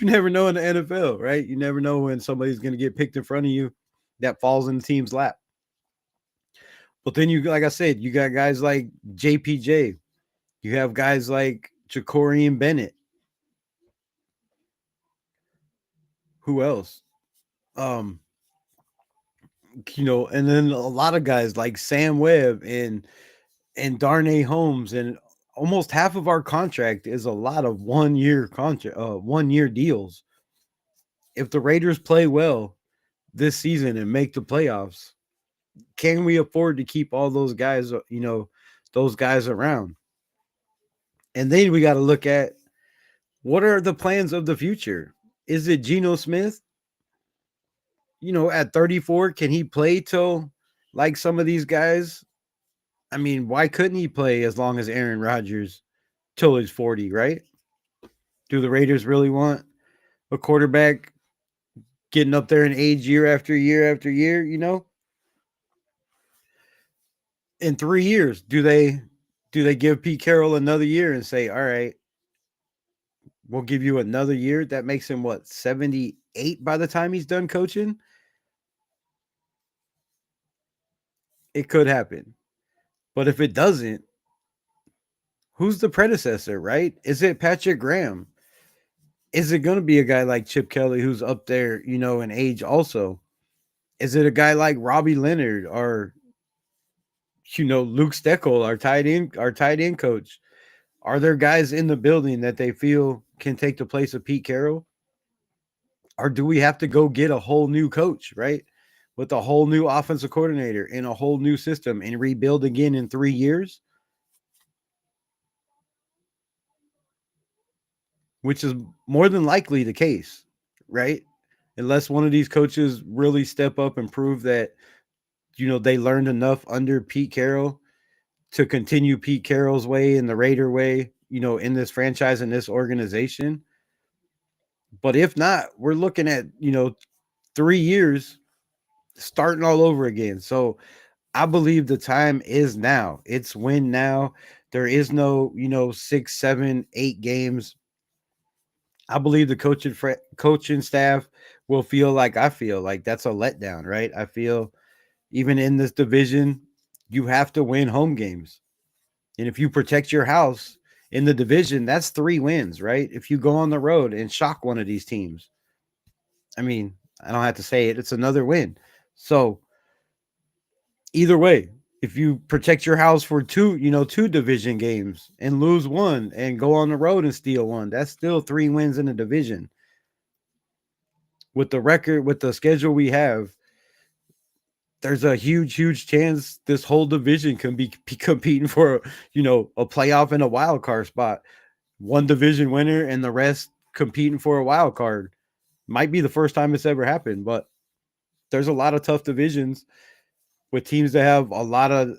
you never know in the NFL, right? You never know when somebody's going to get picked in front of you that falls in the team's lap. But then you, like I said, you got guys like JPJ. You have guys like Jacorian Bennett. Who else? Um, and then a lot of guys like Sam Webb and Darnay Holmes, and almost half of our contract is a lot of 1 year contract, 1 year deals. If the Raiders play well this season and make the playoffs, can we afford to keep all those guys, those guys around? And then we got to look at what are the plans of the future? Is it Geno Smith? At 34, can he play till like some of these guys? I mean, why couldn't he play as long as Aaron Rodgers till he's 40, right? Do the Raiders really want a quarterback getting up there in age year after year after year, In 3 years, do they give Pete Carroll another year and say, "All right, we'll give you another year"? That makes him what, 78 by the time he's done coaching? It could happen. But if it doesn't, who's the predecessor, right? Is it Patrick Graham? Is it going to be a guy like Chip Kelly who's up there, in age also? Is it a guy like Robbie Leonard or Luke Steckel, our tight end coach? Are there guys in the building that they feel can take the place of Pete Carroll? Or do we have to go get a whole new coach, right? With a whole new offensive coordinator and a whole new system and rebuild again in 3 years? Which is more than likely the case, right? Unless one of these coaches really step up and prove that, they learned enough under Pete Carroll to continue Pete Carroll's way and the Raider way, in this franchise and this organization. But if not, we're looking at, 3 years starting all over again. So I believe the time is now. It's win now. There is no, 6, 7, 8 games. I believe the coaching staff will feel like I feel like that's a letdown, right? I feel even in this division, you have to win home games. And if you protect your house in the division, that's 3 wins, right? If you go on the road and shock one of these teams, I mean, I don't have to say it, it's another win. So either way, if you protect your house for 2 division games and lose one and go on the road and steal one, that's still 3 wins in the division. With the record, with the schedule we have, there's a huge chance this whole division can be competing for, a playoff and a wild card spot. One division winner and the rest competing for a wild card. Might be the first time it's ever happened, but there's a lot of tough divisions with teams that have a lot of,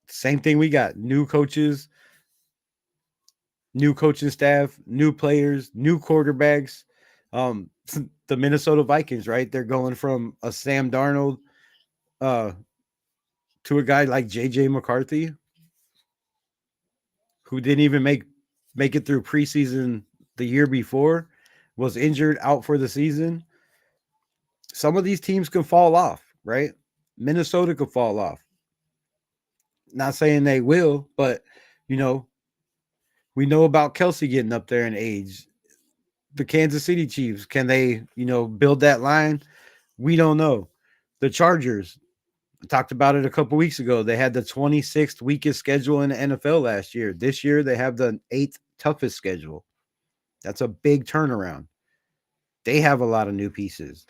same thing we got. New coaches, new coaching staff, new players, new quarterbacks. The Minnesota Vikings, right? They're going from a Sam Darnold to a guy like JJ McCarthy, who didn't even make it through preseason the year before, was injured out for the season. Some of these teams can fall off, right? Minnesota could fall off. Not saying they will, but we know about Kelsey getting up there in age. The Kansas City Chiefs, can they, build that line? We don't know. The Chargers, I talked about it a couple weeks ago. They had the 26th weakest schedule in the NFL last year. This year, they have the 8th toughest schedule. That's a big turnaround. They have a lot of new pieces.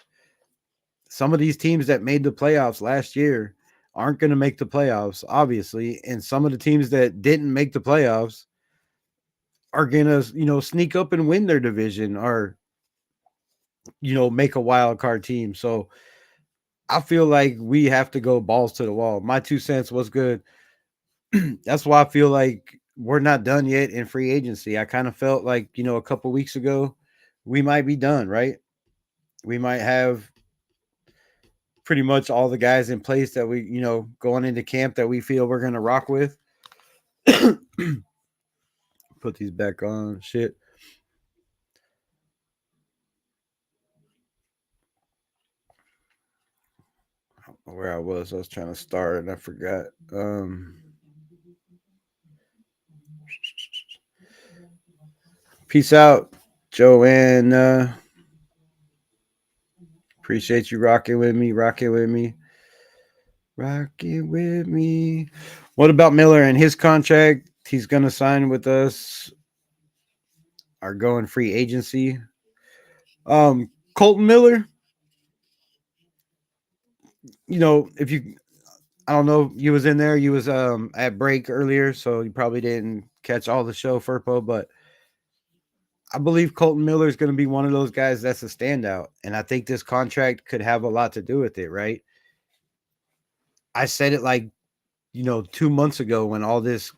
Some of these teams that made the playoffs last year aren't going to make the playoffs, obviously. And some of the teams that didn't make the playoffs are going to, sneak up and win their division or, make a wild card team. So I feel like we have to go balls to the wall. My 2 cents was good. That's why I feel like we're not done yet in free agency. I kind of felt like, a couple weeks ago, we might be done, right? We might have pretty much all the guys in place that we, going into camp that we feel we're going to rock with. Put these back on. Shit. Where I was trying to start and I forgot. Peace out, Joanne. Appreciate you rocking with me. What about Miller and his contract? He's going to sign with us. Our going free agency. Colton Miller, if you, I don't know, you was in there, you was at break earlier, so you probably didn't catch all the show, Furpo, but I believe Colton Miller is going to be one of those guys that's a standout, and I think this contract could have a lot to do with it, right? I said it 2 months ago when all this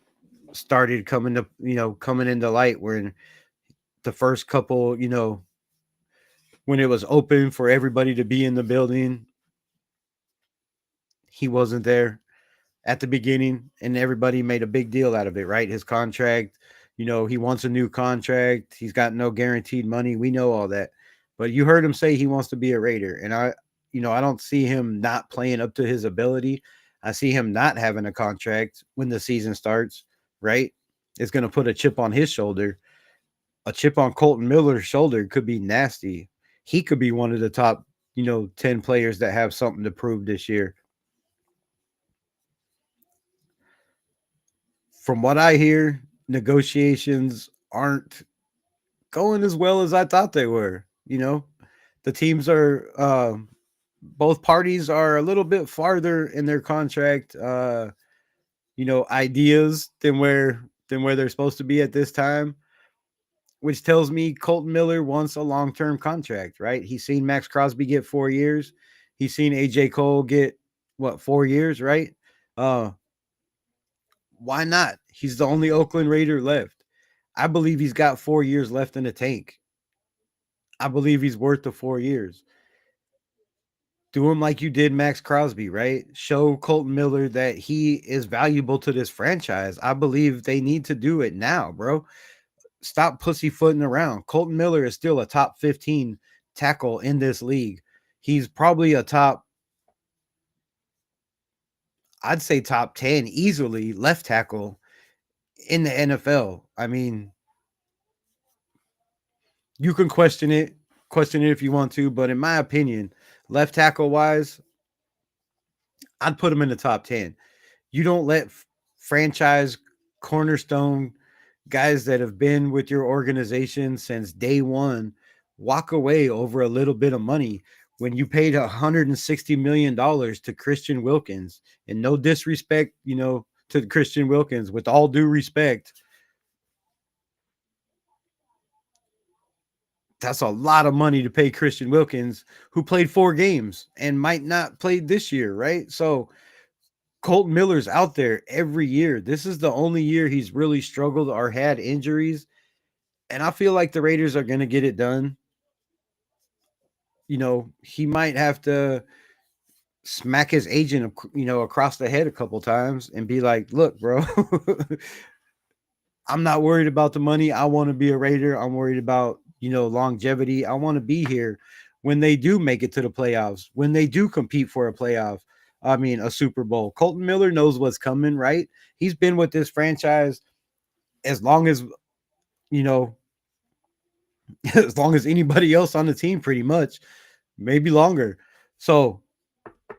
started coming into light, when the first couple, when it was open for everybody to be in the building, he wasn't there at the beginning, and everybody made a big deal out of it, right? His contract, he wants a new contract. He's got no guaranteed money. We know all that. But you heard him say he wants to be a Raider. And I don't see him not playing up to his ability. I see him not having a contract when the season starts, right? It's going to put a chip on his shoulder. A chip on Colton Miller's shoulder could be nasty. He could be one of the top, 10 players that have something to prove this year. From what I hear, negotiations aren't going as well as I thought they were. The teams are, both parties are a little bit farther in their contract, ideas than where they're supposed to be at this time, which tells me Colton Miller wants a long-term contract, right? He's seen Maxx Crosby get 4 years. He's seen AJ Cole get 4 years, right? Why not? He's the only Oakland Raider left. I believe he's got 4 years left in the tank. I believe he's worth the 4 years. Do him like you did Maxx Crosby, right? Show Colton Miller that he is valuable to this franchise. I believe they need to do it now, bro. Stop pussyfooting around. Colton Miller is still a top 15 tackle in this league. He's probably a top, I'd say top 10 easily left tackle in the NFL. I mean, you can question it if you want to, but in my opinion, left tackle wise, I'd put him in the top 10. You don't let franchise cornerstone guys that have been with your organization since day one walk away over a little bit of money when you paid $160 million to Christian Wilkins. And no disrespect, to Christian Wilkins, with all due respect, that's a lot of money to pay Christian Wilkins, who played 4 games and might not play this year, right? So Colton Miller's out there every year. This is the only year he's really struggled or had injuries. And I feel like the Raiders are going to get it done. He might have to smack his agent, across the head a couple times and be like, look, bro, I'm not worried about the money. I want to be a Raider. I'm worried about, longevity. I want to be here when they do make it to the playoffs, when they do compete for a Super Bowl. Colton Miller knows what's coming, right? He's been with this franchise as long as, as long as anybody else on the team, pretty much, maybe longer. So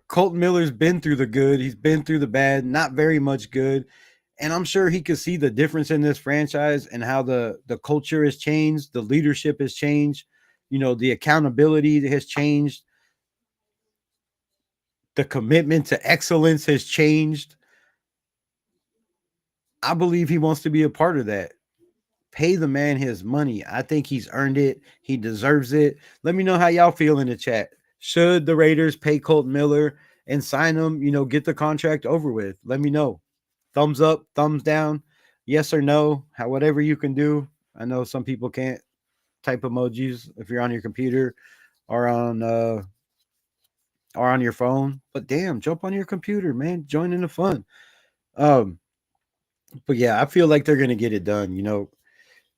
Colton Miller's been through the good. He's been through the bad, not very much good. And I'm sure he could see the difference in this franchise and how the culture has changed. The leadership has changed. The accountability has changed. The commitment to excellence has changed. I believe he wants to be a part of that. Pay the man his money. I think he's earned it. He deserves it. Let me know how y'all feel in the chat. Should the Raiders pay Colton Miller and sign him, get the contract over with? Let me know. Thumbs up, thumbs down, yes or no, whatever you can do. I know some people can't type emojis if you're on your computer or on or on your phone. But damn, jump on your computer, man. Join in the fun. Um, but yeah, I feel like they're gonna get it done,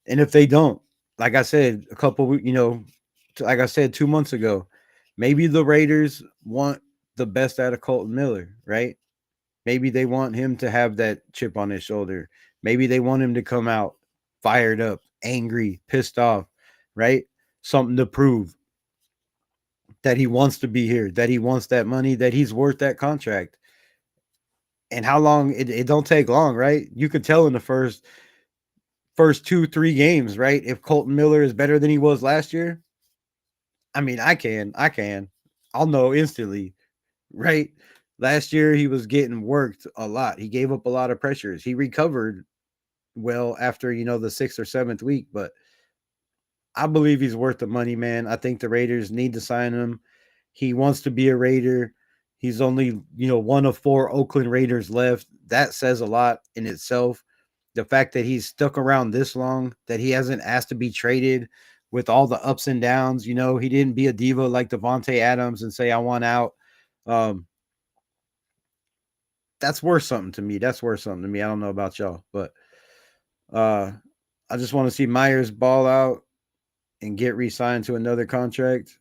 And if they don't, like I said, like I said 2 months ago, maybe the Raiders want the best out of Colton Miller, right? Maybe they want him to have that chip on his shoulder. Maybe they want him to come out fired up, angry, pissed off, right? Something to prove that he wants to be here, that he wants that money, that he's worth that contract. And how long it don't take long, right? You could tell in the first 2-3 games, right? If Colton Miller is better than he was last year, I mean, I can. I'll know instantly, right? Last year he was getting worked a lot. He gave up a lot of pressures. He recovered well after, the 6th or 7th week, but I believe he's worth the money, man. I think the Raiders need to sign him. He wants to be a Raider. He's only, one of 4 Oakland Raiders left. That says a lot in itself. The fact that he's stuck around this long, that he hasn't asked to be traded with all the ups and downs, he didn't be a diva like Devontae Adams and say, I want out. Um, that's worth something to me. That's worth something to me. I don't know about y'all, but I just want to see Myers ball out and get re-signed to another contract.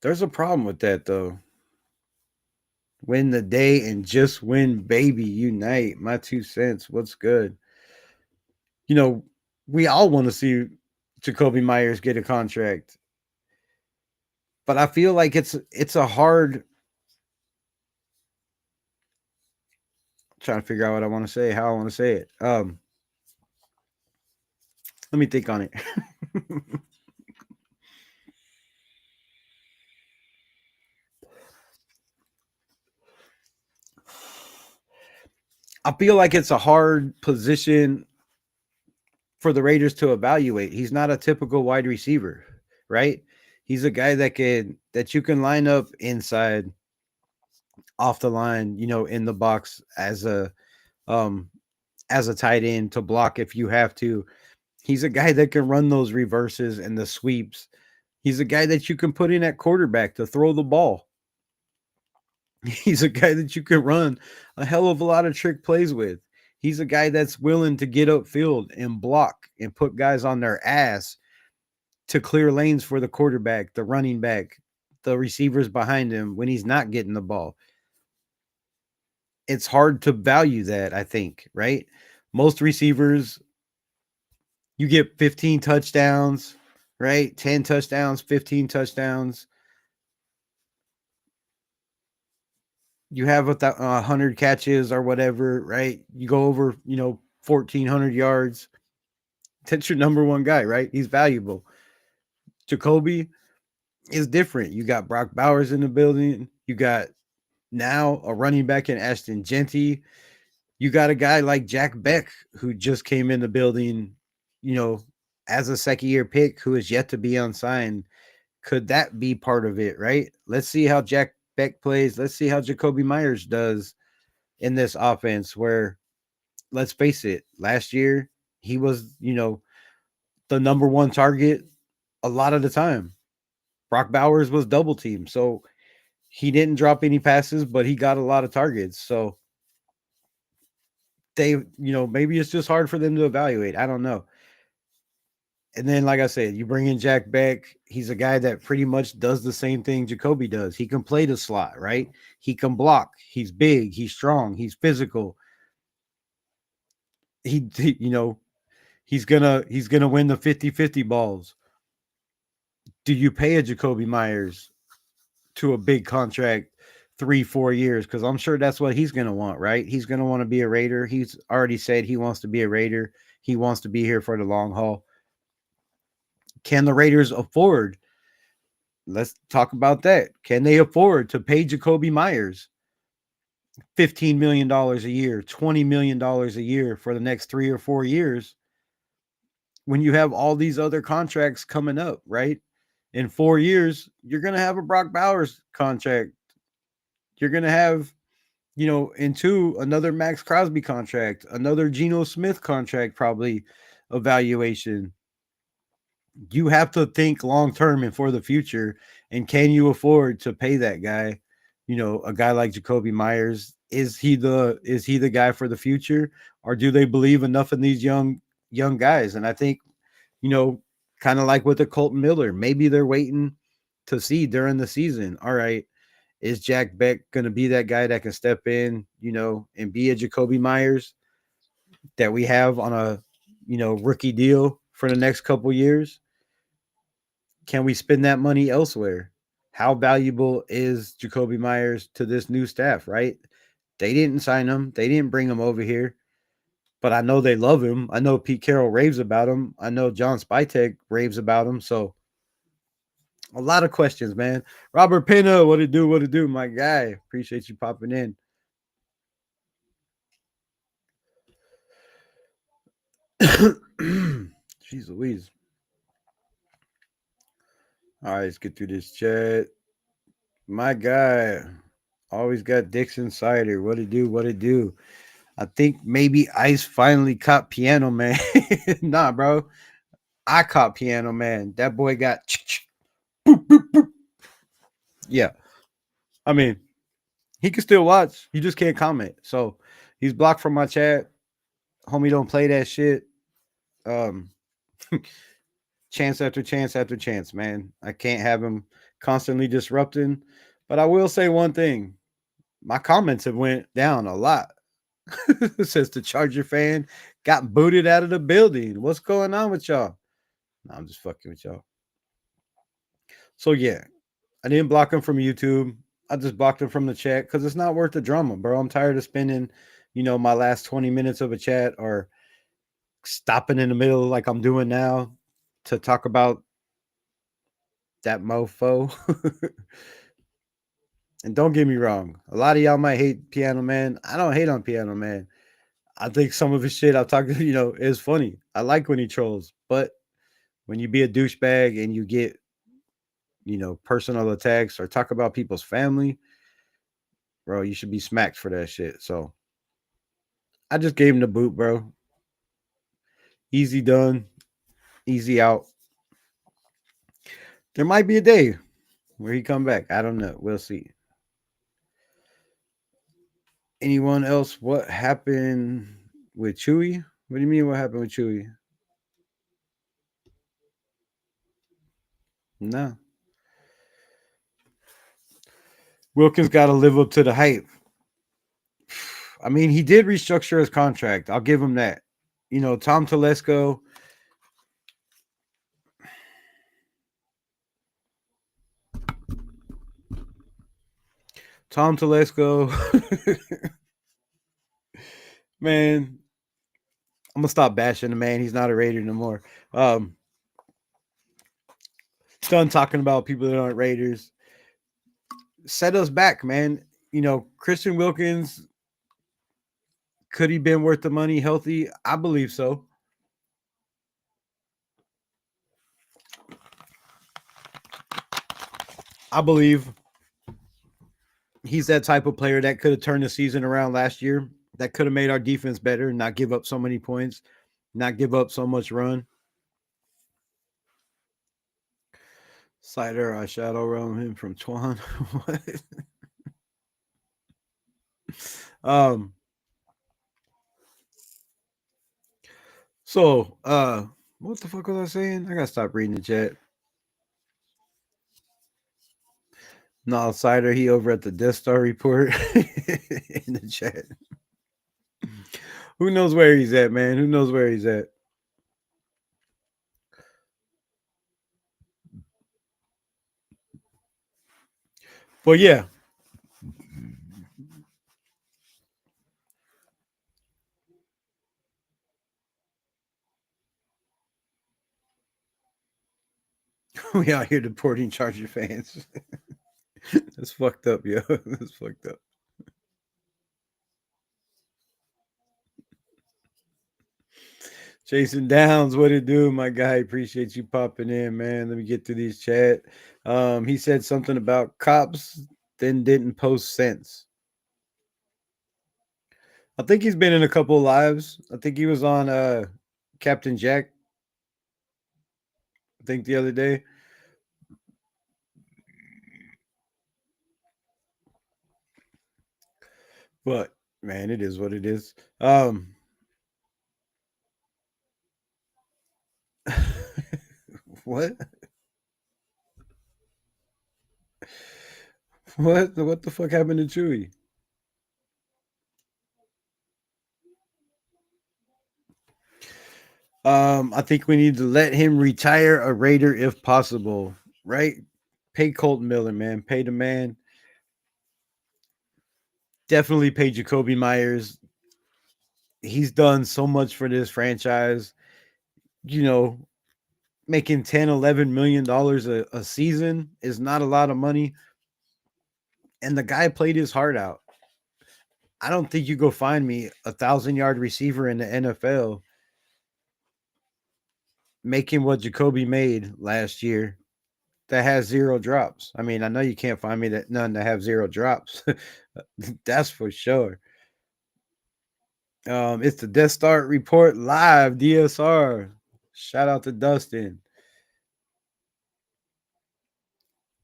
There's a problem with that though. Win the day and just win, baby. Unite. My 2 cents. What's good? We all want to see Jacoby Myers get a contract. But I feel like it's a hard trying to figure out what I want to say, how I want to say it. Let me think on it. I feel like it's a hard position for the Raiders to evaluate. He's not a typical wide receiver, right? He's a guy that you can line up inside, off the line, in the box um as a tight end to block if you have to. He's a guy that can run those reverses and the sweeps. He's a guy that you can put in at quarterback to throw the ball. He's a guy that you can run a hell of a lot of trick plays with. He's a guy that's willing to get upfield and block and put guys on their ass to clear lanes for the quarterback, the running back, the receivers behind him when he's not getting the ball. It's hard to value that, I think, right? Most receivers, you get 15 touchdowns, right? 10 touchdowns, 15 touchdowns. You have 100 catches or whatever, right? You go over, 1,400 yards. That's your number one guy, right? He's valuable. Jacoby is different. You got Brock Bowers in the building. You got now a running back in Ashton Genty. You got a guy like Jack Beck who just came in the building, as a second-year pick who is yet to be unsigned. Could that be part of it, right? Let's see how Jack Beck plays. Let's see how Jacoby Myers does in this offense where, let's face it, last year he was, the number one target a lot of the time. Brock Bowers was double teamed. So he didn't drop any passes, but he got a lot of targets. So they, maybe it's just hard for them to evaluate. I don't know. And then, like I said, you bring in Jack Beck. He's a guy that pretty much does the same thing Jacoby does. He can play the slot, right? He can block. He's big. He's strong. He's physical. He's gonna win the 50-50 balls. Do you pay a Jacoby Myers to a big contract 3-4 years? Because I'm sure that's what he's gonna want, right? He's gonna want to be a Raider. He's already said he wants to be a Raider. He wants to be here for the long haul. Can the Raiders afford? Let's talk about that. Can they afford to pay Jacoby Myers $15 million a year, $20 million a year for the next 3 or 4 years when you have all these other contracts coming up, right? In 4 years, you're going to have a Brock Bowers contract. You're going to have, in 2, another Maxx Crosby contract, another Geno Smith contract, probably evaluation. You have to think long term and for the future. And can you afford to pay that guy? A guy like Jacoby Myers, is he the guy for the future, or do they believe enough in these young guys? And I think, you know, kind of like with the Colton Miller, maybe they're waiting to see during the season. All right, is Jack Beck going to be that guy that can step in, and be a Jacoby Myers that we have on a, rookie deal for the next couple years? Can we spend that money elsewhere? How valuable is Jacoby Myers to this new staff, right? They didn't sign him. They didn't bring him over here, but I know they love him. I know Pete Carroll raves about him. I know John Spytek raves about him. So a lot of questions, man. Robert Pena, what it do? What it do? My guy. Appreciate you popping in. Jeez Louise. All right, let's get through this chat. My guy. Always got Dixon Cider. What it do? What it do? I think maybe Ice finally caught Piano Man. Nah, bro. I caught Piano Man. That boy got boop, boop, boop. Yeah. I mean, he can still watch. He just can't comment. So he's blocked from my chat. Homie don't play that shit. Um Chance after chance after chance, man. I can't have him constantly disrupting. But I will say one thing. My comments have went down a lot. Says the Charger fan got booted out of the building. What's going on with y'all? No, I'm just fucking with y'all. So yeah, I didn't block him from YouTube. I just blocked him from the chat because it's not worth the drama, bro. I'm tired of spending, my last 20 minutes of a chat or stopping in the middle like I'm doing now to talk about that mofo. And don't get me wrong, a lot of y'all might hate Piano Man. I don't hate on Piano Man. I think some of his shit I've talked to, is funny. I like when he trolls, but when you be a douchebag and you get, personal attacks or talk about people's family, bro, you should be smacked for that shit. So I just gave him the boot, bro. Easy done, easy out. There might be a day where he come back. I don't know. We'll see. Anyone else? What happened with Chewy? What do you mean? What happened with Chewy? No. Wilkins got to live up to the hype. I mean, he did restructure his contract. I'll give him that. Tom Telesco. Tom Telesco. Man, I'm gonna stop bashing the man. He's not a Raider no more. Done talking about people that aren't Raiders. Set us back, man. Christian Wilkins, could he been worth the money healthy? I believe so. I believe he's that type of player that could have turned the season around last year, that could have made our defense better, not give up so many points, not give up so much run. Cider, I shadow realm him from Twan. What? um so what the fuck was I saying? I gotta stop reading the chat. No, Cider, he over at the Death Star report in the chat. Who knows where he's at, man? Who knows where he's at? But yeah. We out here deporting Charger fans. That's fucked up, yo. That's fucked up. Jason Downs, what it do, my guy? Appreciate you popping in, man. Let me get to these chat. He said something about cops, then didn't post since. I think he's been in a couple of lives. I think he was on Captain Jack think the other day. But man, it is what it is. What? What the fuck happened to Chewy? I think we need to let him retire a Raider if possible, right? Pay Colton Miller, man. Pay the man. Definitely pay Jacoby Myers. He's done so much for this franchise. You know, making 10, $11 million a season is not a lot of money. And the guy played his heart out. I don't think you go find me 1,000-yard receiver in the NFL making what Jacoby made last year that has zero drops. I mean, I know you can't find me that none that have zero drops. That's for sure. It's the Death Star Report live, DSR. Shout out to Dustin.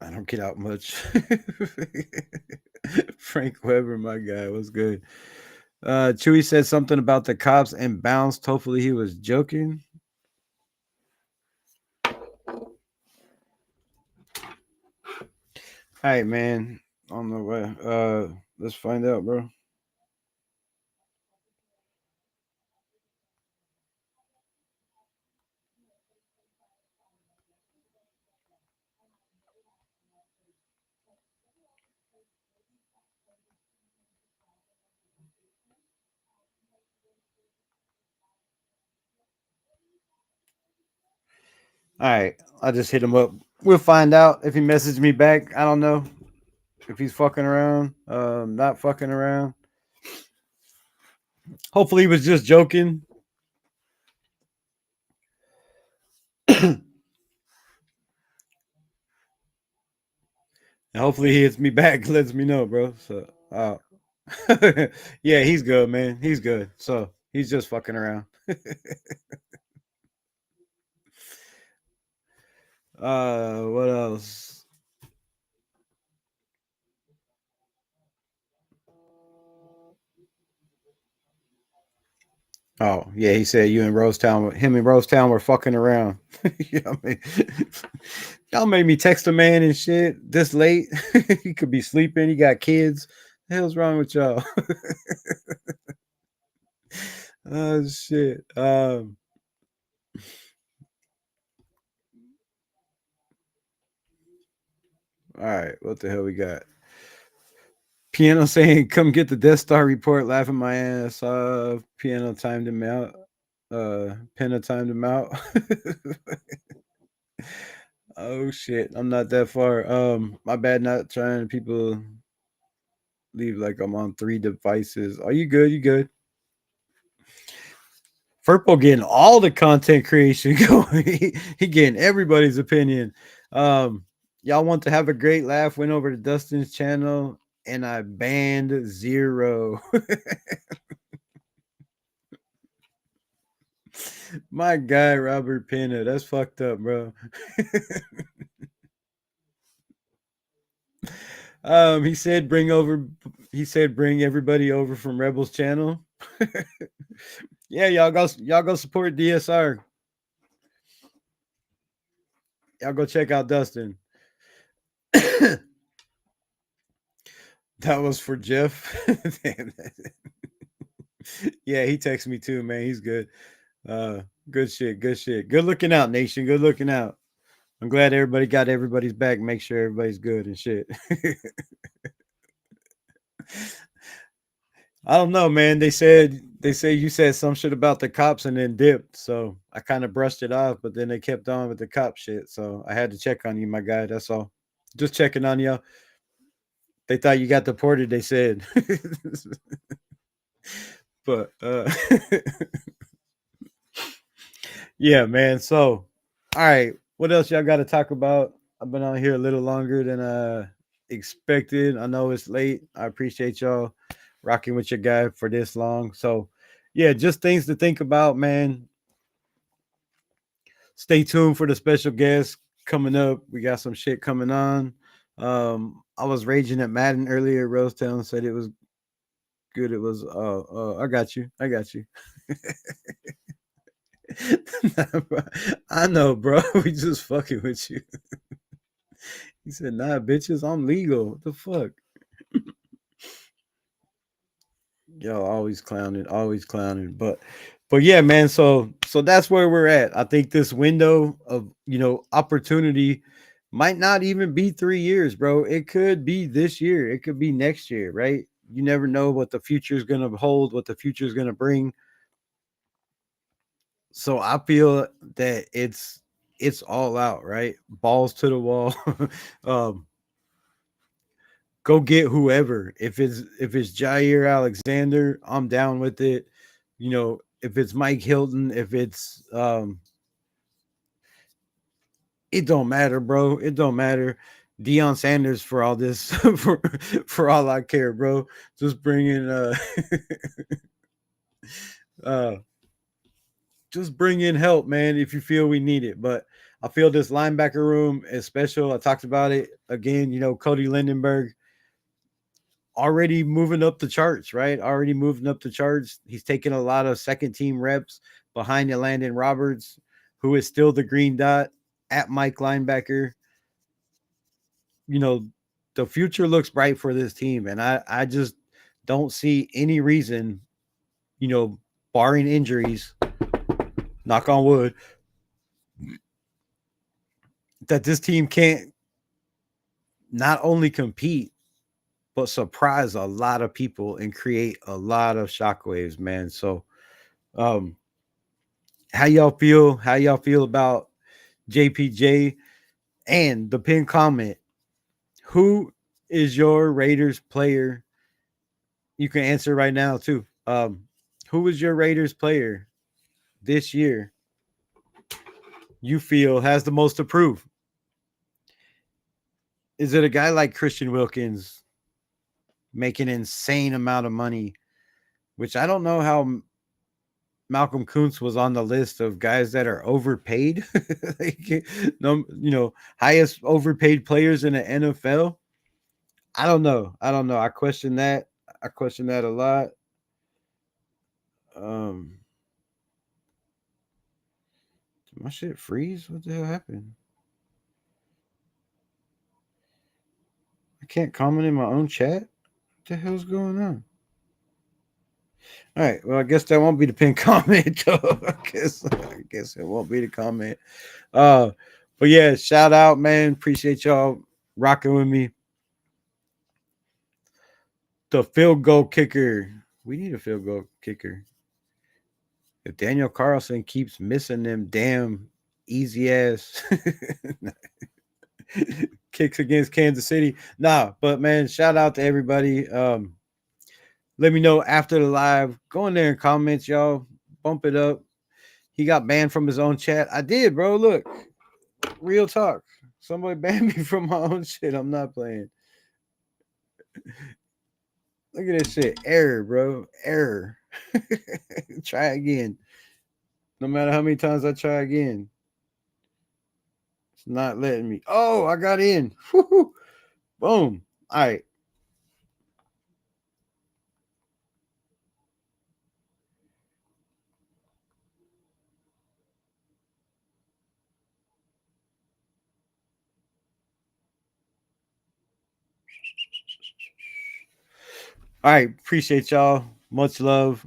I don't get out much. Frank Weber, my guy, was good. Chewy said something about the cops and bounced. Hopefully he was joking. All right, man. On the way. Let's find out, bro. All right, I'll just hit him up. We'll find out if he messaged me back. I don't know if he's fucking around, not fucking around. Hopefully, he was just joking. And hopefully, he hits me back, lets me know, bro. So, yeah, he's good, man. He's good. So he's just fucking around. What else? Oh, yeah, he said you and Rosetown, him and Rosetown were fucking around. Yeah, I mean, y'all made me text a man and shit this late. He could be sleeping. He got kids. The hell's wrong with y'all? Oh shit. All right, what the hell we got? Piano saying, "Come get the Death Star report." Laughing my ass off. Piano timed him out. Penna timed him out. Oh shit, I'm not that far. My bad. Not trying. People leave like I'm on 3 devices. Are you good? You good? Furpo getting all the content creation going. He getting everybody's opinion. Y'all want to have a great laugh? Went over to Dustin's channel and I banned zero. My guy Robert Pena, that's fucked up, bro. He said bring everybody over from Rebels channel. Yeah, y'all go support DSR. Y'all go check out Dustin. That was for Jeff. Yeah, he texted me too, man. He's good. Good shit. Good shit. Good looking out, nation. Good looking out. I'm glad everybody got everybody's back. Make sure everybody's good and shit. I don't know, man. They say you said some shit about the cops and then dipped. So I kind of brushed it off, but then they kept on with the cop shit. So I had to check on you, my guy. That's all. Just checking on you. They thought you got deported, they said. But yeah, man. So all right. What else y'all got to talk about? I've been on here a little longer than expected. I know it's late. I appreciate y'all rocking with your guy for this long. So, yeah, just things to think about, man. Stay tuned for the special guest coming up. We got some shit coming on. I was raging at Madden earlier. Rosetown said it was good. It was I got you. I got you. Nah, bro. I know, bro. We just fucking with you. He said, nah, bitches, I'm legal. What the fuck? Yo, always clowning, always clowning. But yeah, man. So that's where we're at. I think this window of opportunity might not even be 3 years, bro. It could be this year. It could be next year, right? You never know what the future is gonna hold, what the future is gonna bring. So I feel that it's all out, right? Balls to the wall. um, go get whoever. If it's Jair Alexander, I'm down with it. If it's Mike Hilton, if it's it don't matter, bro. It don't matter. Deion Sanders for all this for all I care, bro. Just bring in uh just bring in help, man, if you feel we need it. But I feel this linebacker room is special. I talked about it again, Cody Lindenberg already moving up the charts, right? Already moving up the charts. He's taking a lot of second team reps behind the Landon Roberts, who is still the green dot at Mike linebacker. You know, the future looks bright for this team. And I just don't see any reason, barring injuries, knock on wood, that this team can't not only compete, but surprise a lot of people and create a lot of shockwaves, man. So, um, how y'all feel? How y'all feel about JPJ and the pin comment? Who is your Raiders player? You can answer right now too. Who was your Raiders player this year you feel has the most to prove? Is it a guy like Christian Wilkins making an insane amount of money, which I don't know how Malcolm Kuntz was on the list of guys that are overpaid, like, no, highest overpaid players in the NFL. I don't know. I don't know. I question that. I question that a lot. Um, did my shit freeze? What the hell happened? I can't comment in my own chat. What the hell's going on? All right. Well, I guess that won't be the pin comment, though. I guess it won't be the comment. Uh, but yeah, shout out, man. Appreciate y'all rocking with me. The field goal kicker. We need a field goal kicker. If Daniel Carlson keeps missing them damn easy ass kicks against Kansas City. Nah, but man, shout out to everybody. Let me know after the live. Go in there and comment, y'all. Bump it up. He got banned from his own chat. I did, bro. Look, real talk. Somebody banned me from my own shit. I'm not playing. Look at this shit. Error, bro. Error. Try again. No matter how many times I try again, it's not letting me. Oh, I got in. Woo-hoo. Boom. All right. All right. Appreciate y'all. Much love.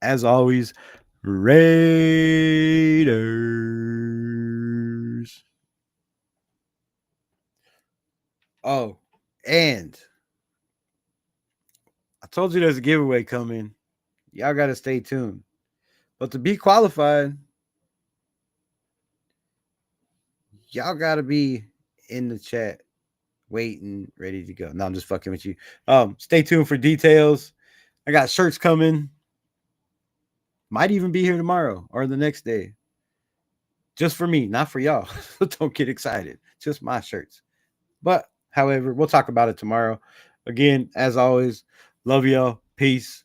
As always, Raiders. Oh, and I told you there's a giveaway coming. Y'all got to stay tuned. But to be qualified, y'all got to be in the chat waiting, ready to go. No, I'm just fucking with you. Stay tuned for details. I got shirts coming. Might even be here tomorrow or the next day. Just for me, not for y'all. Don't get excited. Just my shirts. But however, we'll talk about it tomorrow. Again, as always, love y'all. Peace.